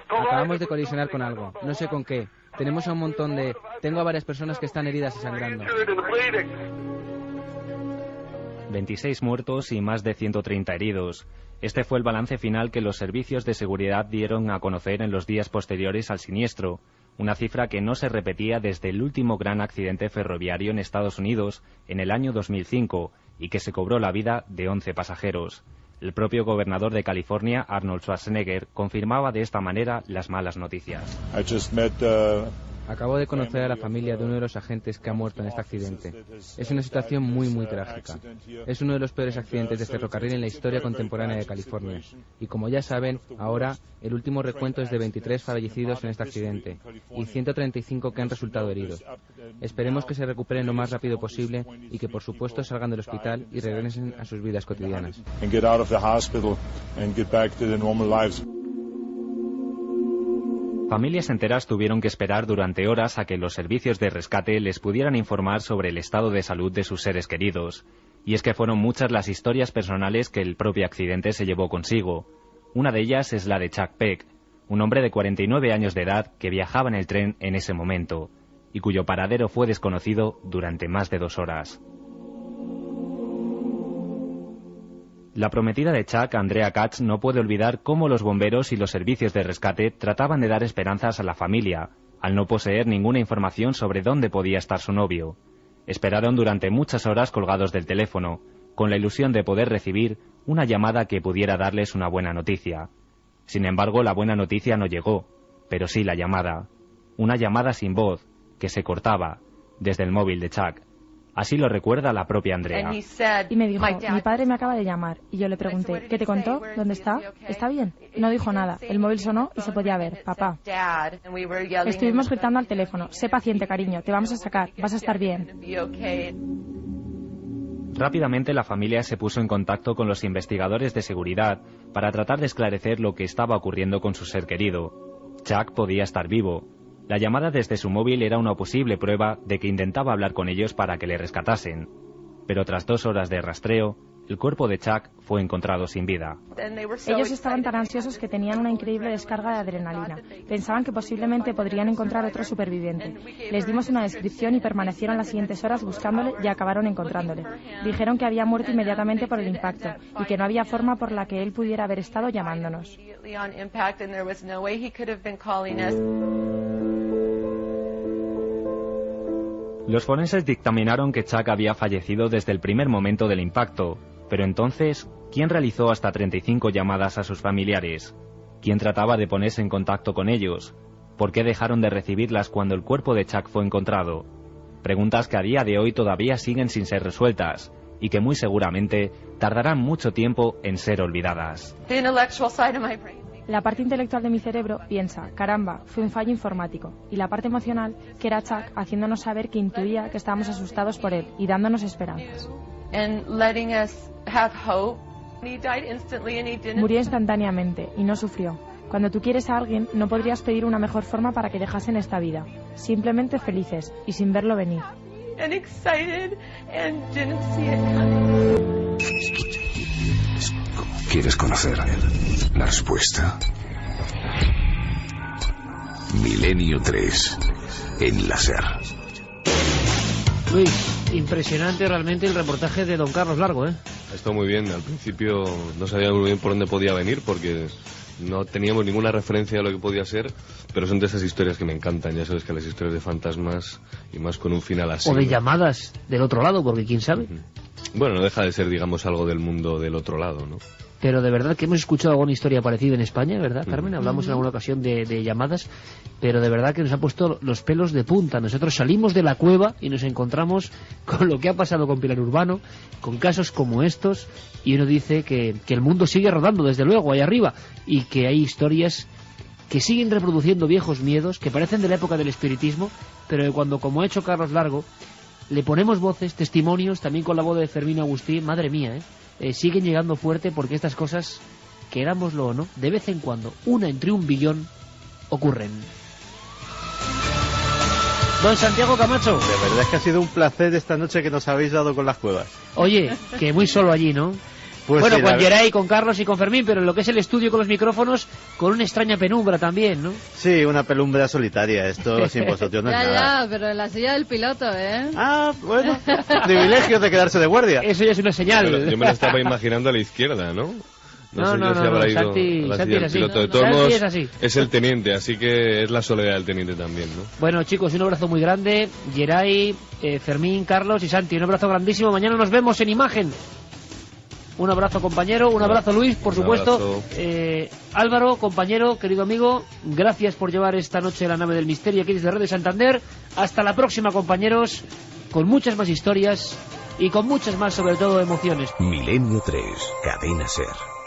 L: Acabamos de colisionar con algo, no sé con qué. Tengo a varias personas que están heridas y sangrando.
M: 26 muertos y más de 130 heridos. Este fue el balance final que los servicios de seguridad dieron a conocer en los días posteriores al siniestro. Una cifra que no se repetía desde el último gran accidente ferroviario en Estados Unidos en el año 2005 y que se cobró la vida de 11 pasajeros. El propio gobernador de California, Arnold Schwarzenegger, confirmaba de esta manera las malas noticias.
L: Acabo de conocer a la familia de uno de los agentes que ha muerto en este accidente. Es una situación muy trágica. Es uno de los peores accidentes de ferrocarril en la historia contemporánea de California. Y como ya saben, ahora el último recuento es de 23 fallecidos en este accidente y 135 que han resultado heridos. Esperemos que se recuperen lo más rápido posible y que por supuesto salgan del hospital y regresen a sus vidas cotidianas.
M: Familias enteras tuvieron que esperar durante horas a que los servicios de rescate les pudieran informar sobre el estado de salud de sus seres queridos. Y es que fueron muchas las historias personales que el propio accidente se llevó consigo. Una de ellas es la de Chuck Peck, un hombre de 49 años de edad que viajaba en el tren en ese momento, y cuyo paradero fue desconocido durante más de 2 horas. La prometida de Chuck, Andrea Katz, no puede olvidar cómo los bomberos y los servicios de rescate trataban de dar esperanzas a la familia, al no poseer ninguna información sobre dónde podía estar su novio. Esperaron durante muchas horas colgados del teléfono, con la ilusión de poder recibir una llamada que pudiera darles una buena noticia. Sin embargo, la buena noticia no llegó, pero sí la llamada. Una llamada sin voz, que se cortaba, desde el móvil de Chuck. Así lo recuerda la propia Andrea.
N: Y me dijo, mi padre me acaba de llamar. Y yo le pregunté, ¿qué te contó? ¿Dónde está? ¿Está bien? No dijo nada. El móvil sonó y se podía ver. Papá. Estuvimos gritando al teléfono. Sé paciente, cariño. Te vamos a sacar. Vas a estar bien.
M: Rápidamente la familia se puso en contacto con los investigadores de seguridad para tratar de esclarecer lo que estaba ocurriendo con su ser querido. Chuck podía estar vivo. La llamada desde su móvil era una posible prueba de que intentaba hablar con ellos para que le rescatasen. Pero tras 2 horas de rastreo, el cuerpo de Chuck fue encontrado sin vida.
N: Ellos estaban tan ansiosos que tenían una increíble descarga de adrenalina. Pensaban que posiblemente podrían encontrar otro superviviente. Les dimos una descripción y permanecieron las siguientes horas buscándole y acabaron encontrándole. Dijeron que había muerto inmediatamente por el impacto y que no había forma por la que él pudiera haber estado llamándonos.
M: Los forenses dictaminaron que Chuck había fallecido desde el primer momento del impacto. Pero entonces, ¿quién realizó hasta 35 llamadas a sus familiares? ¿Quién trataba de ponerse en contacto con ellos? ¿Por qué dejaron de recibirlas cuando el cuerpo de Chuck fue encontrado? Preguntas que a día de hoy todavía siguen sin ser resueltas y que muy seguramente tardarán mucho tiempo en ser olvidadas.
N: La parte intelectual de mi cerebro piensa, caramba, fue un fallo informático. Y la parte emocional, que era Chuck, haciéndonos saber que intuía que estábamos asustados por él y dándonos esperanzas. Murió instantáneamente y no sufrió. Cuando tú quieres a alguien, no podrías pedir una mejor forma para que dejasen esta vida. Simplemente felices y sin verlo venir.
F: ¿Quieres conocer la respuesta? Milenio 3 en la SER.
A: Luis, impresionante realmente el reportaje de don Carlos Largo, ¿eh?
I: Está muy bien. Al principio no sabía muy bien por dónde podía venir porque no teníamos ninguna referencia a lo que podía ser, pero son de esas historias que me encantan. Ya sabes que las historias de fantasmas, y más con un final así.
A: O de llamadas del otro lado, porque quién sabe.
I: Bueno, no deja de ser, digamos, algo del mundo del otro lado, ¿no?
A: Pero de verdad que hemos escuchado alguna historia parecida en España, ¿verdad, Carmen? Hablamos en alguna ocasión de llamadas, pero de verdad que nos ha puesto los pelos de punta. Nosotros salimos de la cueva y nos encontramos con lo que ha pasado con Pilar Urbano, con casos como estos, y uno dice que el mundo sigue rodando, desde luego, ahí arriba, y que hay historias que siguen reproduciendo viejos miedos, que parecen de la época del espiritismo, pero que cuando, como ha hecho Carlos Largo, le ponemos voces, testimonios, también con la voz de Fermín Agustí, madre mía, siguen llegando fuerte, porque estas cosas, querámoslo o no, de vez en cuando, una entre 1 billón, ocurren. Don Santiago Camacho.
B: De verdad es que ha sido un placer esta noche que nos habéis dado con las cuevas.
A: Oye, que muy solo allí, ¿no?
B: Pues
A: bueno,
B: sí,
A: con Geray, con Carlos y con Fermín, pero en lo que es el estudio con los micrófonos, con una extraña penumbra también, ¿no?
B: Sí, una penumbra solitaria, esto sin vosotros no es nada.
E: Ya, pero en la silla del piloto, ¿eh?
B: Ah, bueno, privilegio de quedarse de guardia.
A: Eso ya es una señal.
I: Yo me lo estaba imaginando a la izquierda, ¿no?
A: No, Santi es así.
I: De todos modos, es el teniente, así que es la soledad del teniente también, ¿no?
A: Bueno, chicos, un abrazo muy grande. Geray, Fermín, Carlos y Santi, un abrazo grandísimo. Mañana nos vemos en imagen. Un abrazo, compañero. Un abrazo, Luis, por supuesto. Álvaro, compañero, querido amigo, gracias por llevar esta noche la nave del misterio aquí desde Radio Santander. Hasta la próxima, compañeros, con muchas más historias y con muchas más, sobre todo, emociones.
F: Milenio 3, Cadena SER.